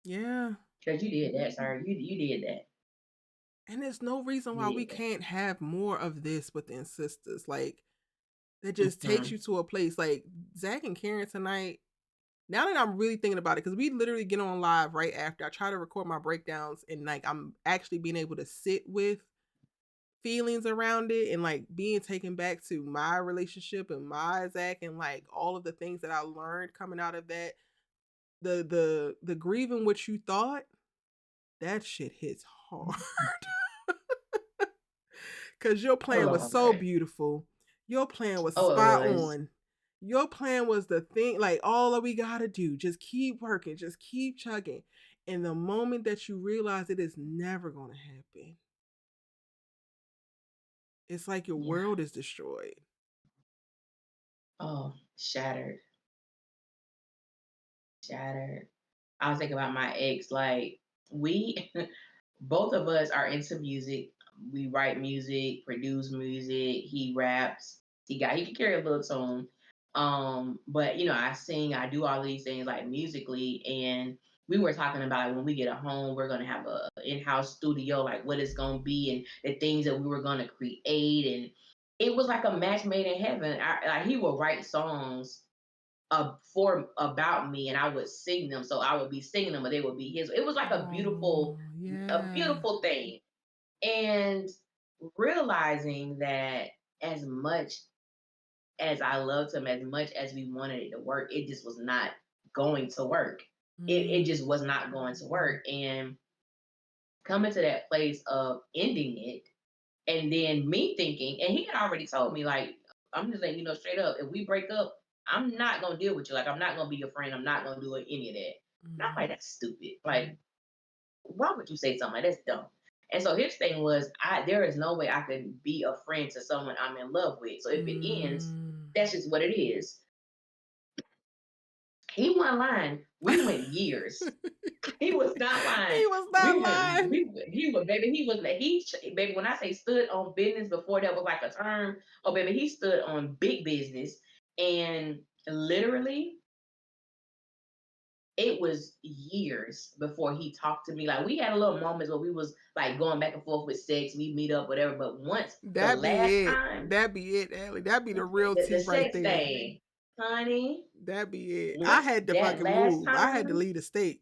Yeah. because you did that, sir. You did that. And there's no reason You why we did that. can't have more of this within Sistas. Like, that just takes Mm-hmm. you to a place like Zach and Karen tonight. Now that I'm really thinking about it, because we literally get on live right after. I try to record my breakdowns, and like I'm actually being able to sit with feelings around it, and like being taken back to my relationship and my Zach, and like all of the things that I learned coming out of that. The grieving what you thought, that shit hits hard. Because your I plan love was my so break. beautiful. Your plan was Oh, it spot was. on. Your plan was the thing, like all that we gotta do, just keep working, just keep chugging. And the moment that you realize it is never gonna happen, it's like your Yeah. world is destroyed. Oh, shattered, shattered. I was thinking about my ex. Like we, both of us are into music. We write music, produce music. He raps. He can carry a little tone. But I sing. I do all these things like musically, and we were talking about when we get a home, we're gonna have a in-house studio, like what it's gonna be, and the things that we were gonna create, and it was like a match made in heaven. Like he will write songs for about me, and I would sing them. So I would be singing them, but they would be his. It was like Oh, a yeah. beautiful thing. And realizing that as much as I loved him, as much as we wanted it to work, it just was not going to work. It Mm. just was not going to work. And coming to that place of ending it, and then me thinking, and he had already told me, like, I'm just letting you know straight up, if we break up, I'm not gonna deal with you. Like, I'm not gonna be your friend. I'm not gonna do any of that. And I'm Mm. like, that's stupid. Like, why would you say something like that's dumb? And so his thing was, there is no way I could be a friend to someone I'm in love with. So if it ends, Mm. that's just what it is. He wasn't lying. We went years. He was not lying. He was not lying. He was, baby, baby, when I say stood on business before that was like a term, oh baby, he stood on big business. And literally it was years before he talked to me. Like we had a little moments where we was like going back and forth with sex, we meet up, whatever. But once the That be last it. time, That be it, Allie. That be the real the tea right sex there. thing, honey, That be it. I once had to that fucking last move. I had to time, leave the state.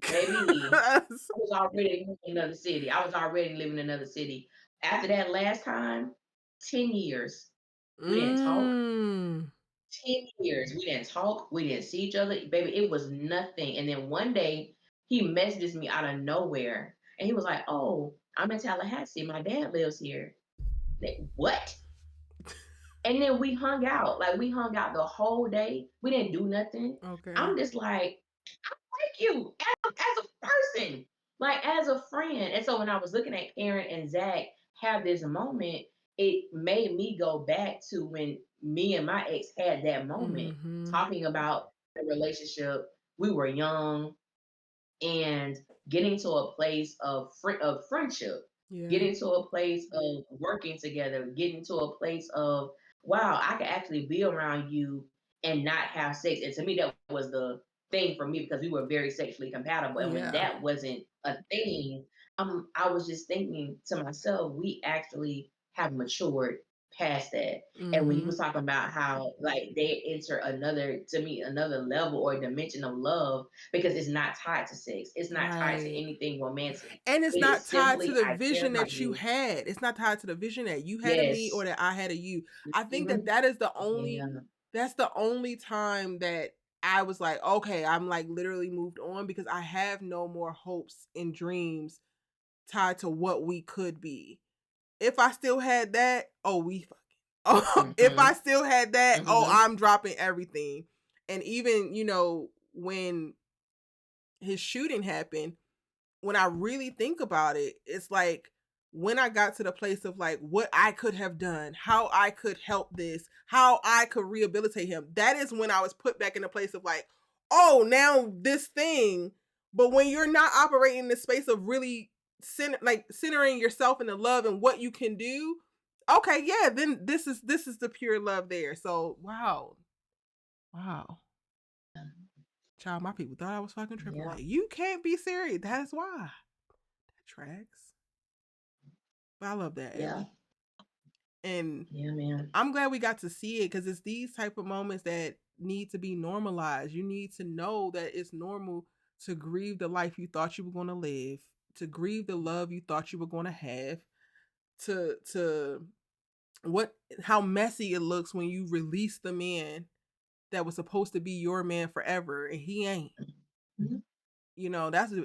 baby, I was already living in another city. I was already living in another city. After that last time, 10 years, we didn't talk. Mm. 10 years, we didn't talk. We didn't see each other. Baby, it was nothing. And then one day, he messages me out of nowhere. And he was like, oh, I'm in Tallahassee. My dad lives here. Like, what? And then we hung out. Like, we hung out the whole day. We didn't do nothing. Okay. I'm just like, like you as a person, like as a friend. And so when I was looking at Karen and Zach have this moment, it made me go back to when me and my ex had that moment, Mm-hmm. talking about the relationship. We were young, and getting to a place of friendship, Yeah. getting to a place of working together, getting to a place of wow, I can actually be around you and not have sex. And to me, that was the thing for me because we were very sexually compatible. And when Yeah. that wasn't a thing, I was just thinking to myself, we actually have matured past that. And when you Mm-hmm. was talking about how like they enter another, to me, another level or dimension of love, because it's not tied to sex, it's not tied to Right. anything romantic. And it's It not is tied to simply the I care vision about that you you. had. It's not tied to the vision that you had of me or Yes. that I had of you. I think that Mhm. that is the only Yeah. that's the only time that I was like, "Okay, I'm, like, literally moved on," because I have no more hopes and dreams tied to what we could be. If I still had that, oh, we fucking. Oh, if I Mhm. still had that, oh, Mhm. I'm dropping everything. And even, when his shooting happened, when I really think about it, it's like when I got to the place of like what I could have done, how I could help this, how I could rehabilitate him. That is when I was put back in the place of like, oh, now this thing. But when you're not operating in the space of really centering yourself in the love and what you can do, okay, yeah, then this is the pure love there. So wow, wow. Child, my people thought I was fucking tripping. Yeah. Like, you can't be serious. That's why. That tracks. But I love that, Yeah. Ellie. And Yeah, man. I'm glad we got to see it because it's these type of moments that need to be normalized. You need to know that it's normal to grieve the life you thought you were going to live, to grieve the love you thought you were going to have, to what how messy it looks when you release the man that was supposed to be your man forever and he ain't. Mhm.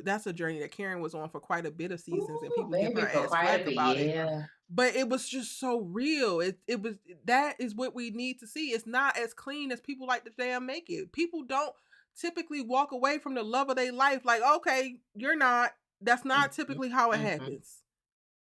That's a journey that Karen was on for quite a bit of seasons, and Ooh, people give her baby, for ass quite a flack bit. about it. Yeah. But it was just so real. It was that is what we need to see. It's not as clean as people like to damn make it. People don't typically walk away from the love of their life like, okay, you're not. That's not Mhm. typically how it Mhm. happens.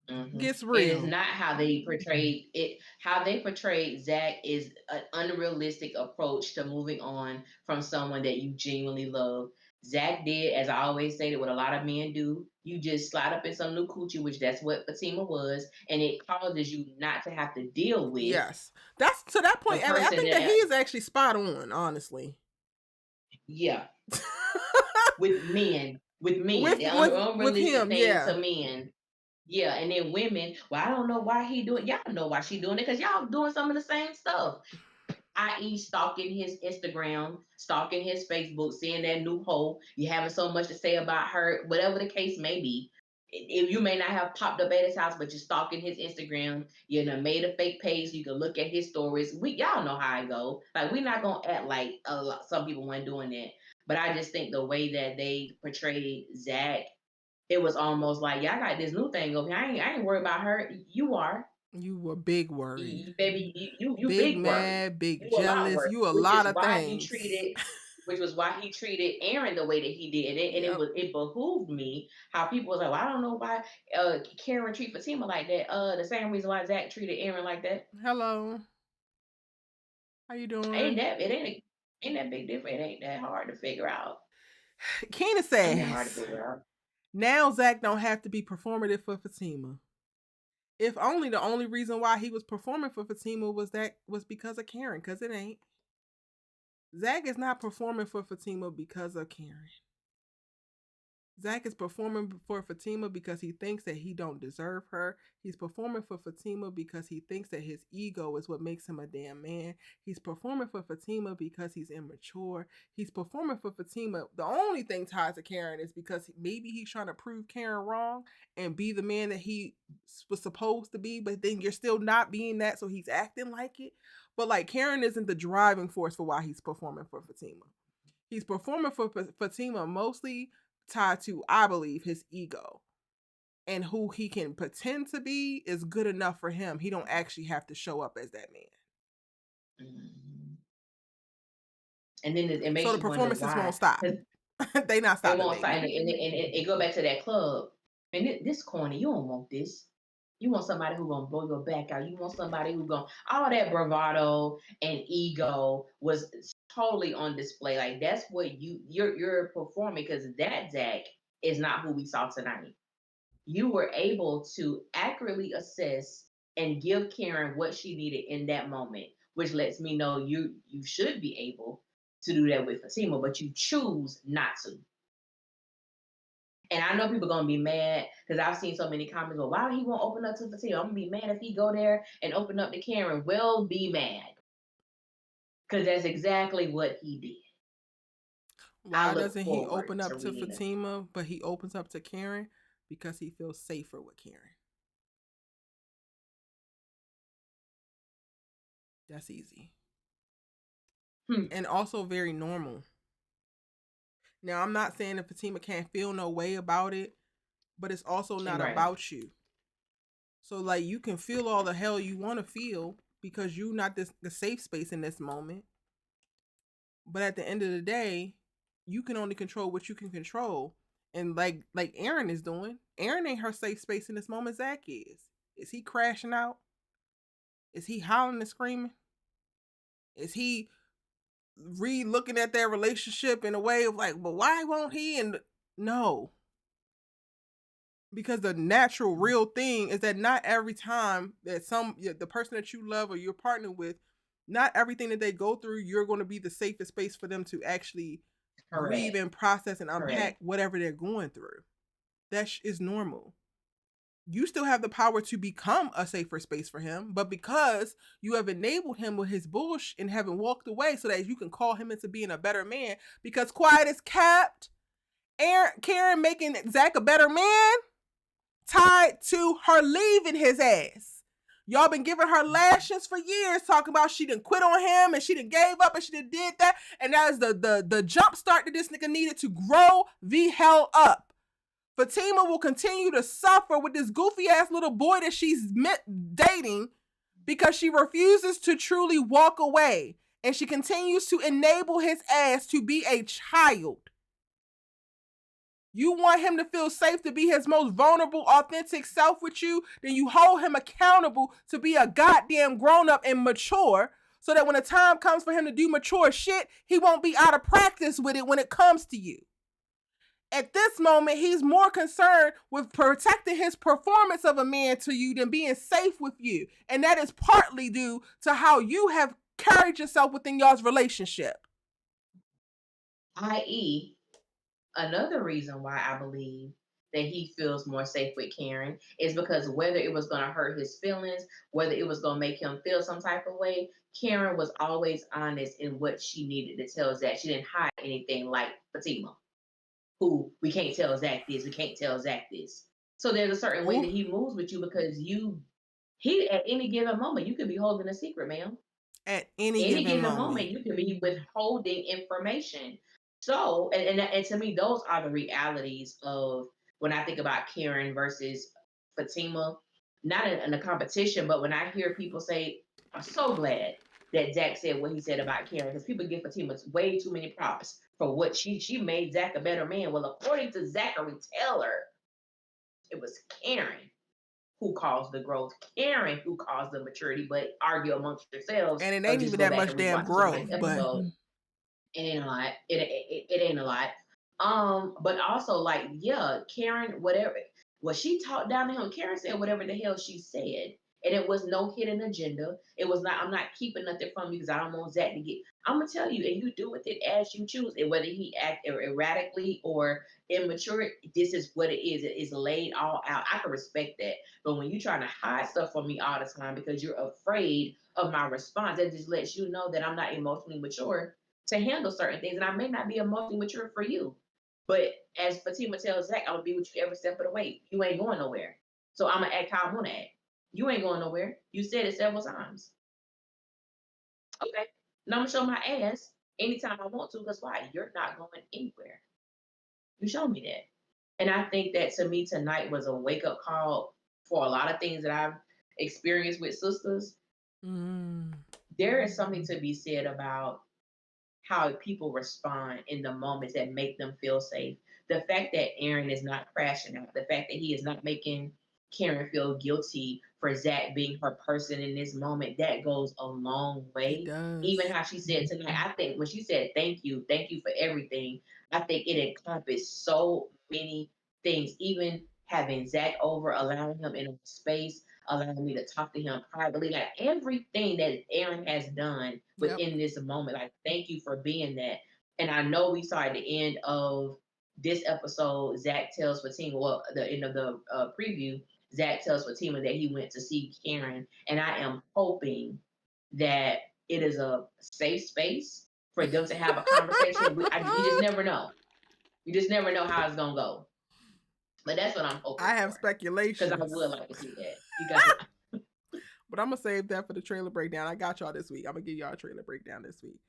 Mhm. Gets It is real. not how they portrayed it. How they portrayed Zach is an unrealistic approach to moving on from someone that you genuinely love. Zach did, as I always say, that what a lot of men do. You just slide up in some new coochie, which that's what Fatima was, and it causes you not to have to deal with Yes. That's to that the point, Ellie. I person think that he that. is actually spot on, honestly. Yeah, with men, with the with with unrealistic him, things yeah. to men. Yeah, and then women, well, I don't know why he doing. Y'all know why she doing it because y'all doing some of the same stuff, i.e., stalking his Instagram, stalking his Facebook, seeing that new hoe. You having so much to say about her, whatever the case may be. If you may not have popped up at his house, but you're stalking his Instagram, you know, made a fake page. You can look at his stories. We y'all know how I go. Like we're not gonna act like some people weren't doing that. But I just think the way that they portrayed Zach, it was almost like, yeah, I got this new thing over here. I ain't worried about her. You are. You were big worried. Baby, you Big big worried. mad, big You a lot jealous, worried, you a which lot is of why he things. treated, which was why he treated Aaron the way that he did. And Yep. it behooved me how people was like, well, I don't know why Karen treat Fatima like that. The same reason why Zach treated Aaron like that. Hello. How you Ain't doing? that it ain't that big difference. It ain't that hard to figure out. Keena Ain't that hard to says, figure out. now Zach don't have to be performative for Fatima. If only the only reason why he was performing for Fatima was because of Karen, because it ain't. Zach is not performing for Fatima because of Karen. Zach is performing for Fatima because he thinks that he don't deserve her. He's performing for Fatima because he thinks that his ego is what makes him a damn man. He's performing for Fatima because he's immature. He's performing for Fatima. The only thing tied to Karen is because maybe he's trying to prove Karen wrong and be the man that he was supposed to be, but then you're still not being that, so he's acting like it. But like Karen isn't the driving force for why he's performing for Fatima. He's performing for Fatima mostly tied to, I believe, his ego. And who he can pretend to be is good enough for him. He don't actually have to show up as that man. Mhm. And then it So makes the you wonder performances won't why. stop. They not It stopping, won't stop, baby. and it go back to that club. And this corner, you don't want this. You want somebody who gonna blow your back out. You want somebody who gonna all that bravado and ego was totally on display. Like that's what you're performing because that Zach is not who we saw tonight. You were able to accurately assess and give Karen what she needed in that moment, which lets me know you should be able to do that with Fatima, but you choose not to. And I know people gonna be mad because I've seen so many comments. Well, why he won't open up to Fatima? I'm gonna be mad if he go there and open up to Karen. Well, be mad because that's exactly what he did. I Why look doesn't he forward open to up to reading it. Fatima, but he opens up to Karen? Because he feels safer with Karen. That's easy. And also very normal. Now, I'm not saying that Fatima can't feel no way about it, but it's also not Right. about you. So, like, you can feel all the hell you want to feel because you're not the safe space in this moment. But at the end of the day, you can only control what you can control. And like Aaron is doing, Aaron ain't her safe space in this moment. Zach is. Is he crashing out? Is he howling and screaming? Is he re-looking at their relationship in a way of like, but why won't he? And no, because the natural real thing is that not every time that the person that you love or you're partnered with, not everything that they go through, you're going to be the safest space for them to actually grieve and process and unpack whatever they're going through. That is normal. You still have the power to become a safer space for him, but because you have enabled him with his bullshit and haven't walked away so that you can call him into being a better man, because quiet is kept, Karen making Zach a better man tied to her leaving his ass. Y'all been giving her lashings for years, talking about she done quit on him and she done gave up and she done did that, and that is the jump start that this nigga needed to grow the hell up. Fatima will continue to suffer with this goofy ass little boy that she's dating because she refuses to truly walk away, and she continues to enable his ass to be a child. You want him to feel safe to be his most vulnerable, authentic self with you, then you hold him accountable to be a goddamn grown-up and mature, so that when the time comes for him to do mature shit, he won't be out of practice with it when it comes to you. At this moment, he's more concerned with protecting his performance of a man to you than being safe with you. And that is partly due to how you have carried yourself within y'all's relationship. I.e., another reason why I believe that he feels more safe with Karen is because whether it was going to hurt his feelings, whether it was going to make him feel some type of way, Karen was always honest in what she needed to tell Zach. She didn't hide anything like Fatima, who we can't tell Zach this, we can't tell Zach this. So there's a certain way that he moves with you because he at any given moment, you could be holding a secret, ma'am. At any given moment, you could be withholding information. So, and to me, those are the realities of when I think about Karen versus Fatima, not in a competition, but when I hear people say, I'm so glad that Zach said what he said about Karen, because people give Fatima way too many props for what she made Zach a better man. Well, according to Zachary Taylor, it was Karen who caused the growth, Karen who caused the maturity, but argue amongst yourselves. and it ain't even that much damn growth, but it ain't a lot. It ain't a lot. But also like, yeah, Karen, whatever what she talked down to him, Karen said whatever the hell she said. And it was no hidden agenda. It was not, I'm not keeping nothing from you because I don't want Zach to get. I'm gonna tell you, and you do with it as you choose. And whether he act erratically or immature, this is what it is. It is laid all out. I can respect that. But when you're trying to hide stuff from me all the time because you're afraid of my response, that just lets you know that I'm not emotionally mature to handle certain things, and I may not be emotionally mature for you. But as Fatima tells Zach, I'm gonna be with you every step of the way. You ain't going nowhere. So I'm gonna act how I wanna act. You ain't going nowhere. You said it several times. Okay. Now I'm gonna show my ass anytime I want to, because why? You're not going anywhere. You showed me that. And I think that to me tonight was a wake up call for a lot of things that I've experienced with sisters. There is something to be said about how people respond in the moments that make them feel safe. The fact that Aaron is not crashing out, the fact that he is not making Karen feel guilty for Zach being her person in this moment, that goes a long way. Even how she said tonight, I think when she said thank you for everything, I think it encompassed so many things. Even having Zach over, allowing him in a space, allowing me to talk to him privately, like everything that Aaron has done within this moment. Like, thank you for being that. And I know we saw at the end of this episode, Zach tells Fatima, well, the end of the preview, Zach tells Fatima that he went to see Karen, and I am hoping that it is a safe space for them to have a conversation. We just never know. You just never know how it's gonna go. But that's what I'm hoping I have for. Speculations. Because I would like to see that. You got but I'm gonna save that for the trailer breakdown. I got y'all this week. I'm gonna give y'all a trailer breakdown this week.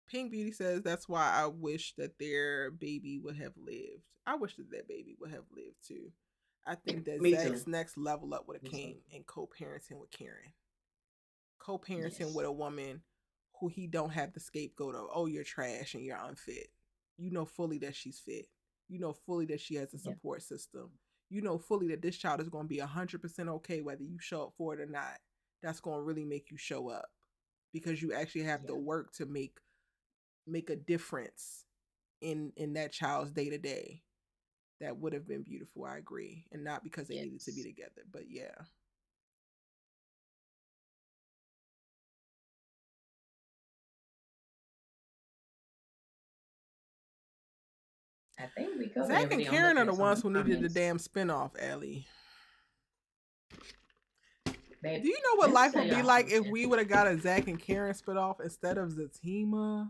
Pink Beauty says that's why I wish that their baby would have lived. I wish that their baby would have lived too. I think that Zach's next level up would have came in co-parenting with Karen. Co-parenting with a woman who he don't have the scapegoat of, oh, you're trash and you're unfit. You know fully that she's fit. You know fully that she has a support system. You know fully that this child is going to be 100% okay whether you show up for it or not. That's going to really make you show up because you actually have to work to make a difference in that child's day-to-day. That would have been beautiful, I agree. And not because they needed to be together, but yeah. I think we covered Zach and Karen are the ones who needed the damn spinoff, Ellie. Babe, do you know what life would be like if we would have got a Zach and Karen spinoff instead of Zatima?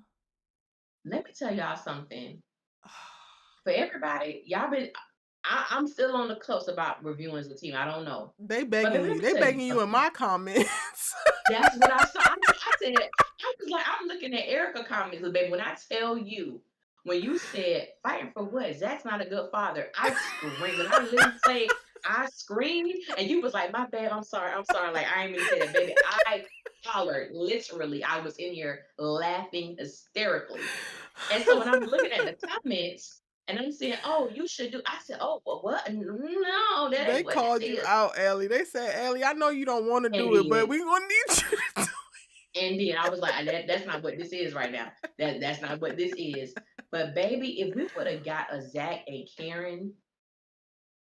Let me tell y'all something. For everybody, y'all been. I'm still on the cusp about reviewing Zatima. I don't know. They begging you. They begging you in my comments. That's what I saw. I said. I was like, I'm looking at Erica comments, baby. When I tell you, when you said fighting for what? Zach's not a good father. I screamed. When I literally say I screamed, and you was like, my bad. I'm sorry. Like I ain't even say that, baby. I hollered. Literally, I was in here laughing hysterically. And so when I'm looking at the comments. And I'm saying, oh, you should do. I said, oh, well, what? No, that they ain't what called you out, Ellie. They said, Ellie, I know you don't want to do it, but we gonna need you to do it. And then I was like, that's not what this is right now. That's not what this is. But baby, if we would have got a Zach and Karen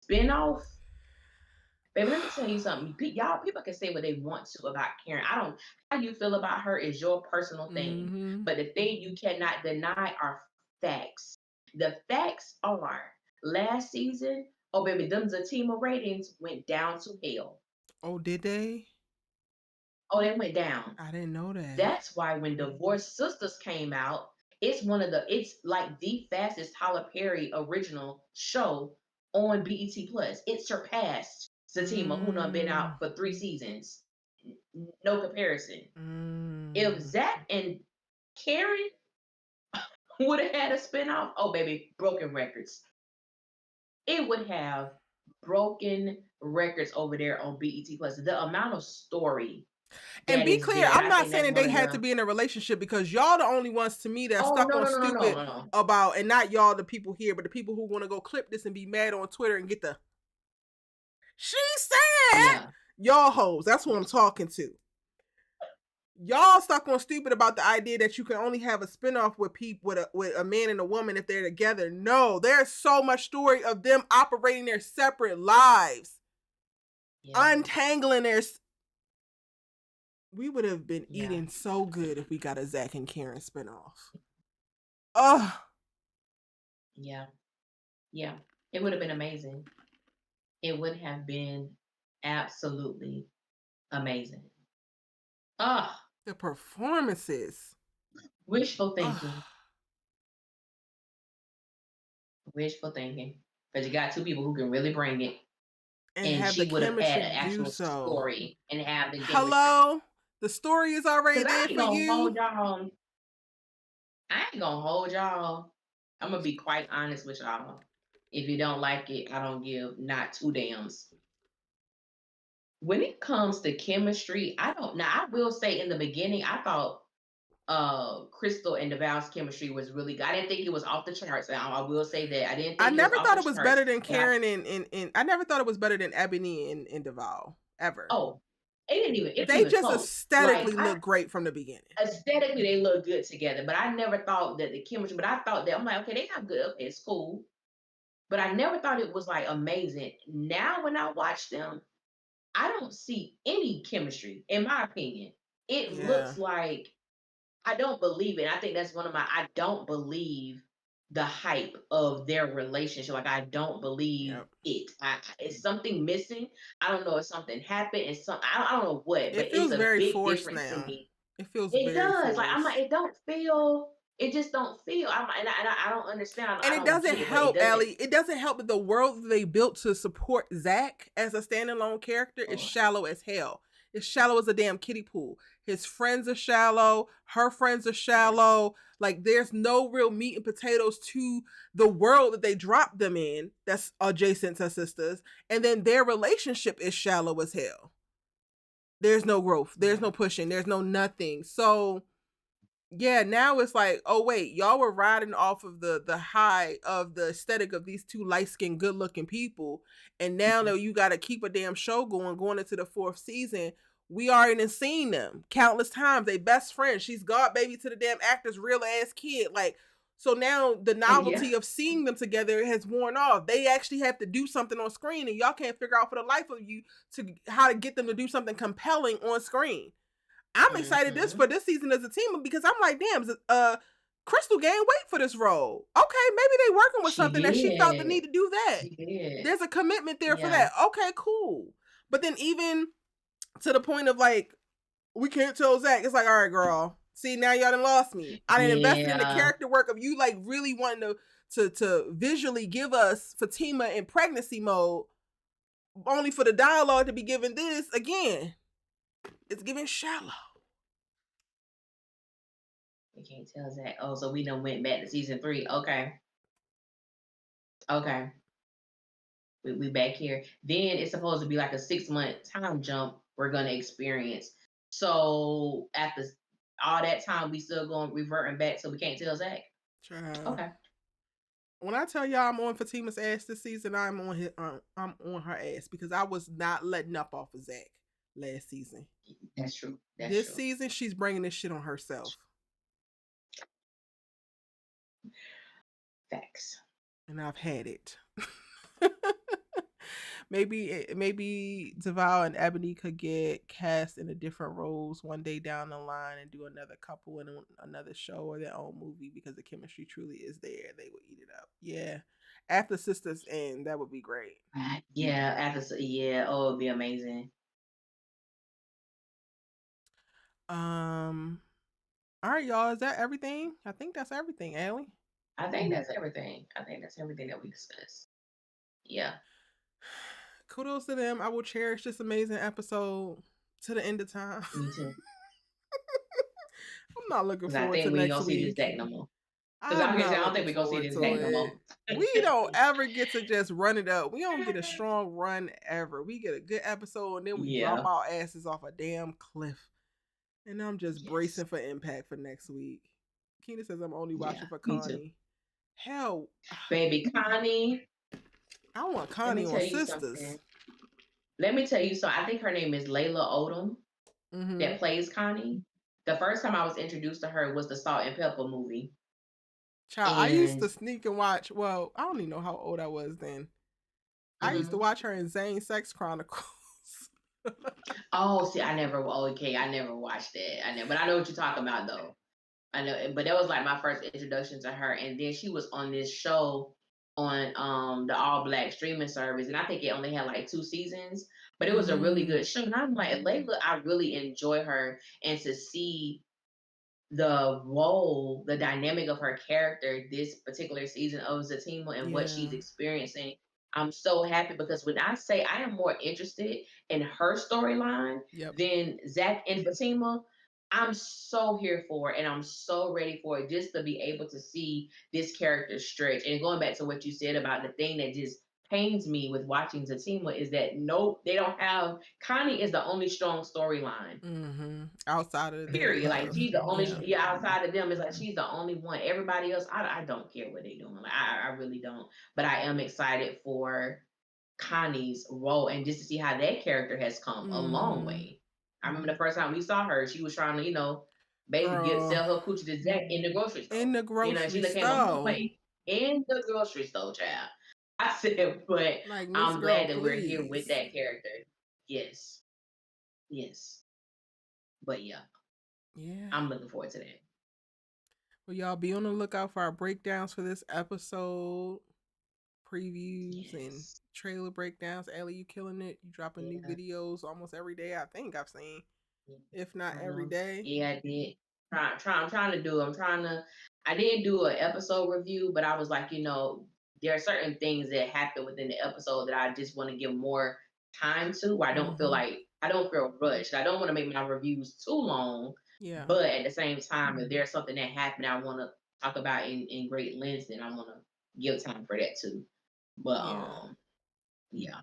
spinoff, baby, let me tell you something. Y'all, people can say what they want to about Karen. I don't. How you feel about her is your personal thing. Mm-hmm. But the thing you cannot deny are facts. The facts are last season, oh baby, them Zatima ratings went down to hell. Oh, did they? Oh, they went down. I didn't know that. That's why when Divorced Sistas came out, it's like the fastest Tyler Perry original show on BET Plus. It surpassed Zatima, who done been out for 3 seasons. No comparison. If Zach and Karen would have had a spinoff, oh baby, broken records. It would have broken records over there on BET Plus. The amount of story. And be clear, I'm not saying that they had to be in a relationship because y'all the only ones to me that stuck on stupid about, and not y'all the people here, but the people who want to go clip this and be mad on Twitter and get the she said y'all hoes. That's what I'm talking to. Y'all stuck on stupid about the idea that you can only have a spinoff with people with a man and a woman if they're together. No, there's so much story of them operating their separate lives, untangling their. We would have been eating so good if we got a Zach and Karen spinoff. Oh, yeah, it would have been amazing. It would have been absolutely amazing. The performances. Wishful thinking. Wishful thinking. Because you got 2 people who can really bring it. And she would have had an actual story and have the hello. The story is already there for you. I ain't gonna hold y'all. I'm gonna be quite honest with y'all. If you don't like it, I don't give not 2 dams. When it comes to chemistry, I don't. Now, I will say in the beginning, I thought Crystal and DeVal's chemistry was really good. I didn't think it was off the charts. I will say that. I never thought it was better than Karen and I never thought it was better than Ebony and DeVal ever. Oh, it didn't even. They just close. Aesthetically look great from the beginning. Aesthetically, they look good together. But I never thought that the chemistry. But I thought that I'm like, okay, they have good. Okay, it's cool. But I never thought it was like amazing. Now when I watch them, I don't see any chemistry, in my opinion. It looks like I don't believe it. I think that's one of my. I don't believe the hype of their relationship. Like I don't believe Yep. it. It's something missing. I don't know if something happened. It's some. I don't know what, but It it's feels a very big forced difference to now. me. It feels It very does. Like I'm like, forced. it don't feel. It just don't feel. I don't understand. And I it don't doesn't get it, but it help, doesn't. Allie. It doesn't help that the world that they built to support Zach as a standalone character is Oh, shallow as hell. It's shallow as a damn kiddie pool. His friends are shallow. Her friends are yes. shallow. Like there's no real meat and potatoes to the world that they dropped them in. That's adjacent to Sisters, and then their relationship is shallow as hell. There's no growth. There's Yeah. no pushing. There's no nothing. So yeah, now it's like, oh wait, y'all were riding off of the high of the aesthetic of these two light skinned, good looking people, and now Mhm. that you got to keep a damn show going into the fourth season. We already seen them countless times. They best friends. She's god baby to the damn actor's real ass kid. Like, so now the Yeah. novelty of seeing them together has worn off. They actually have to do something on screen, and y'all can't figure out for the life of you to how to get them to do something compelling on screen. I'm excited Hmm. for this season as a team because I'm like, damn, Crystal gained weight for this role. Okay, maybe they working with She something that she felt the did. need to do that. She did. There's a commitment there for Yeah. that. Okay, cool. But then even to the point of like, we can't tell Zach. It's like, all right, girl. See, now y'all done lost me. I done invested in the Yeah. character work of you like really wanting to visually give us Fatima in pregnancy mode, only for the dialogue to be given this again. It's giving shallow. We can't tell Zach. Oh, so we done went back to season 3. Okay. Okay. We back here. Then it's supposed to be like a 6-month time jump we're gonna experience. So after all that time, we still going reverting back, so we can't tell Zach. Child. Okay. When I tell y'all I'm on Fatima's ass this season, I'm on her ass because I was not letting up off of Zach last season. That's true. That's This true. season, she's bringing this shit on herself, Facts. and I've had it. maybe Deval and Ebony could get cast in a different roles one day down the line and do another couple in another show or their own movie because the chemistry truly is there. They would eat it up. Yeah, after Sisters end, that would be great. Yeah, yeah, oh, it'd be amazing. All right, y'all. Is that everything? I think that's everything, Allie. I think that's everything. I think that's everything that we discussed. Yeah. Kudos to them. I will cherish this amazing episode to the end of time. Me too. I'm not looking Because I forward to think we ain't next gonna see this week. Zach no more. Because I'm I not don't looking think we're gonna see forward this to Zach no it. more. We don't ever get to just run it up. We don't get a strong run ever. We get a good episode and then we drop Yeah. our asses off a damn cliff. And I'm just Yes. bracing for impact for next week. Keena says I'm only Yeah. watching for Me too. Connie. Hell, Baby Connie, I want let me Connie on tell you Sisters. something. Let me tell you so I think her name is Layla Odom Mm-hmm. that plays Connie. The first time I was introduced to her was the Salt and Pepper movie. Child, I used And to sneak and watch. Well, I don't even know how old I was then. I used to mhm. watch her in Zane Sex Chronicles. Oh, see, I never watched that. I never, but I know what you're talking about though. I know, but that was like my first introduction to her. And then she was on this show on the all black streaming service. And I think it only had like 2 seasons, but it was a really Mm, good show. And I'm like, Layla, I really enjoy her. And to see the role, the dynamic of her character this particular season of Zatima and what yeah. she's experiencing, I'm so happy because when I say I am more interested in her storyline Yep. than Zach and Fatima, I'm so here for it and I'm so ready for it just to be able to see this character stretch. And going back to what you said about the thing that just pains me with watching Zatima is that no, they don't have Connie is the only strong storyline. Mm-hmm. Outside of their Period. Like love. she's the only Yeah. yeah outside of them. It's like she's the only one. Everybody else, I don't care what they're doing. Like I really don't. But I am excited for Connie's role and just to see how that character has come a long Mm-hmm. way. I remember the first time we saw her, she was trying to basically Girl. sell her coochie to Zach in the grocery store. In the She grocery like came a long store. way in the grocery store, child. I said, but Like, Miss I'm Girl, glad that we're here with please. that character. Yes, yes. But yeah, Yeah. I'm looking forward to that. Well, y'all be on the lookout for our breakdowns for this episode, previews and Yes. trailer breakdowns. Ellie, you killing it. You dropping new Yeah. videos almost every day. I think I've seen, Yeah. if not every day. Yeah, I did. I'm trying to do. I didn't do an episode review, but I was like, there are certain things that happen within the episode that I just want to give more time to. Where Mm-hmm. I don't feel rushed. I don't want to make my reviews too long, Yeah. but at the same time, if there's something that happened I want to talk about in great length, then I want to give time for that too. But Yeah. yeah.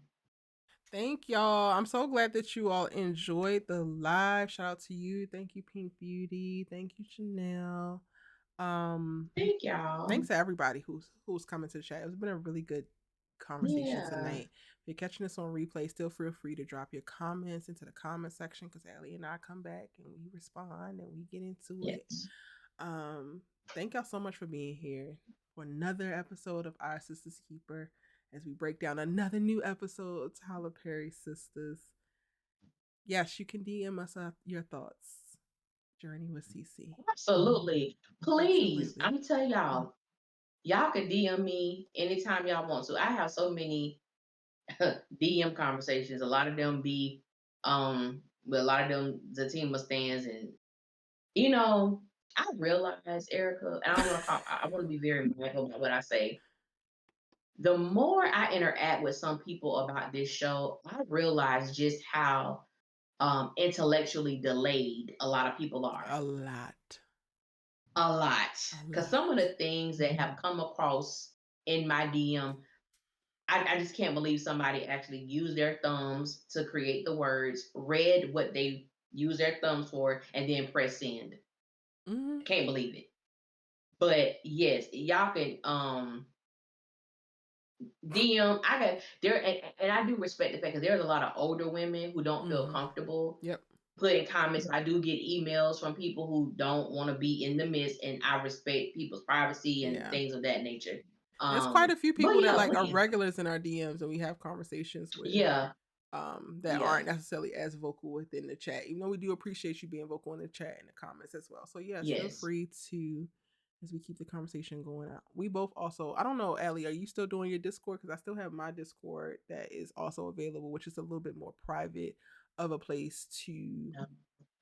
Thank y'all. I'm so glad that you all enjoyed the live. Shout out to you. Thank you, Pink Beauty. Thank you, Chanel. Thank y'all. Thanks to everybody who's coming to the chat. It's been a really good conversation Yeah. tonight. If you're catching this on replay, still feel free to drop your comments into the comment section because Allie and I come back and we respond and we get into it. Yes. Thank y'all so much for being here for another episode of Our Sisters Keeper as we break down another new episode of Tyler Perry Sistas. Yes, you can DM us your thoughts. Journey with CC. Absolutely. Please. Absolutely. I'm gonna tell y'all can DM me anytime y'all want to. I have so many DM conversations. A lot of them be with a lot of them the team of stands, and I realize, Erica, and I want to be very mindful about what I say. The more I interact with some people about this show, I realize just how intellectually delayed a lot of people are. A lot. A lot. A Because lot. some of the things that have come across in my DM, I just can't believe somebody actually used their thumbs to create the words, read what they used their thumbs for, and then press send. Mm-hmm. I can't believe it. But yes, y'all can DM. I got there, and I do respect the fact that there's a lot of older women who don't feel Mm-hmm. comfortable Yep. putting comments. I do get emails from people who don't want to be in the midst, and I respect people's privacy and Yeah. things of that nature. There's quite a few But people that yeah, like are please. regulars in our DMs and we have conversations with Yeah, that yeah, aren't necessarily as vocal within the chat. Even though we do appreciate you being vocal in the chat and the comments as well. So yes, feel yes, free to as we keep the conversation going out. We both also I don't know, Allie, are you still doing your Discord? Because I still have my Discord that is also available, which is a little bit more private of a place to yeah.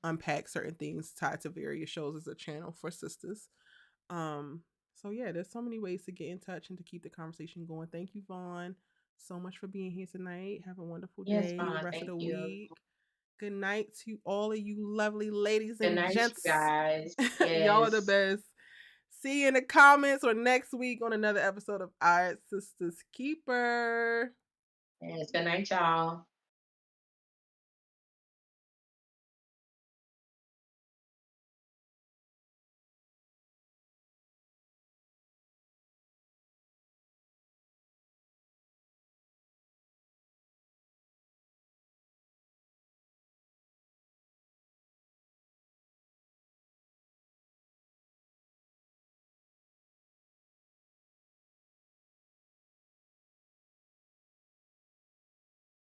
unpack certain things tied to various shows as a channel for sisters. Um, so yeah, there's so many ways to get in touch and to keep the conversation going. Thank you, Vaughn, so much for being here tonight. Have a wonderful Yes, day, the fine. rest of Thank the you. week. Good night to all of you lovely ladies Good and night, you gents. guys. Y'all are the Yes, best. See you in the comments or next week on another episode of Our Sisters Keeper. yes. Good night, y'all.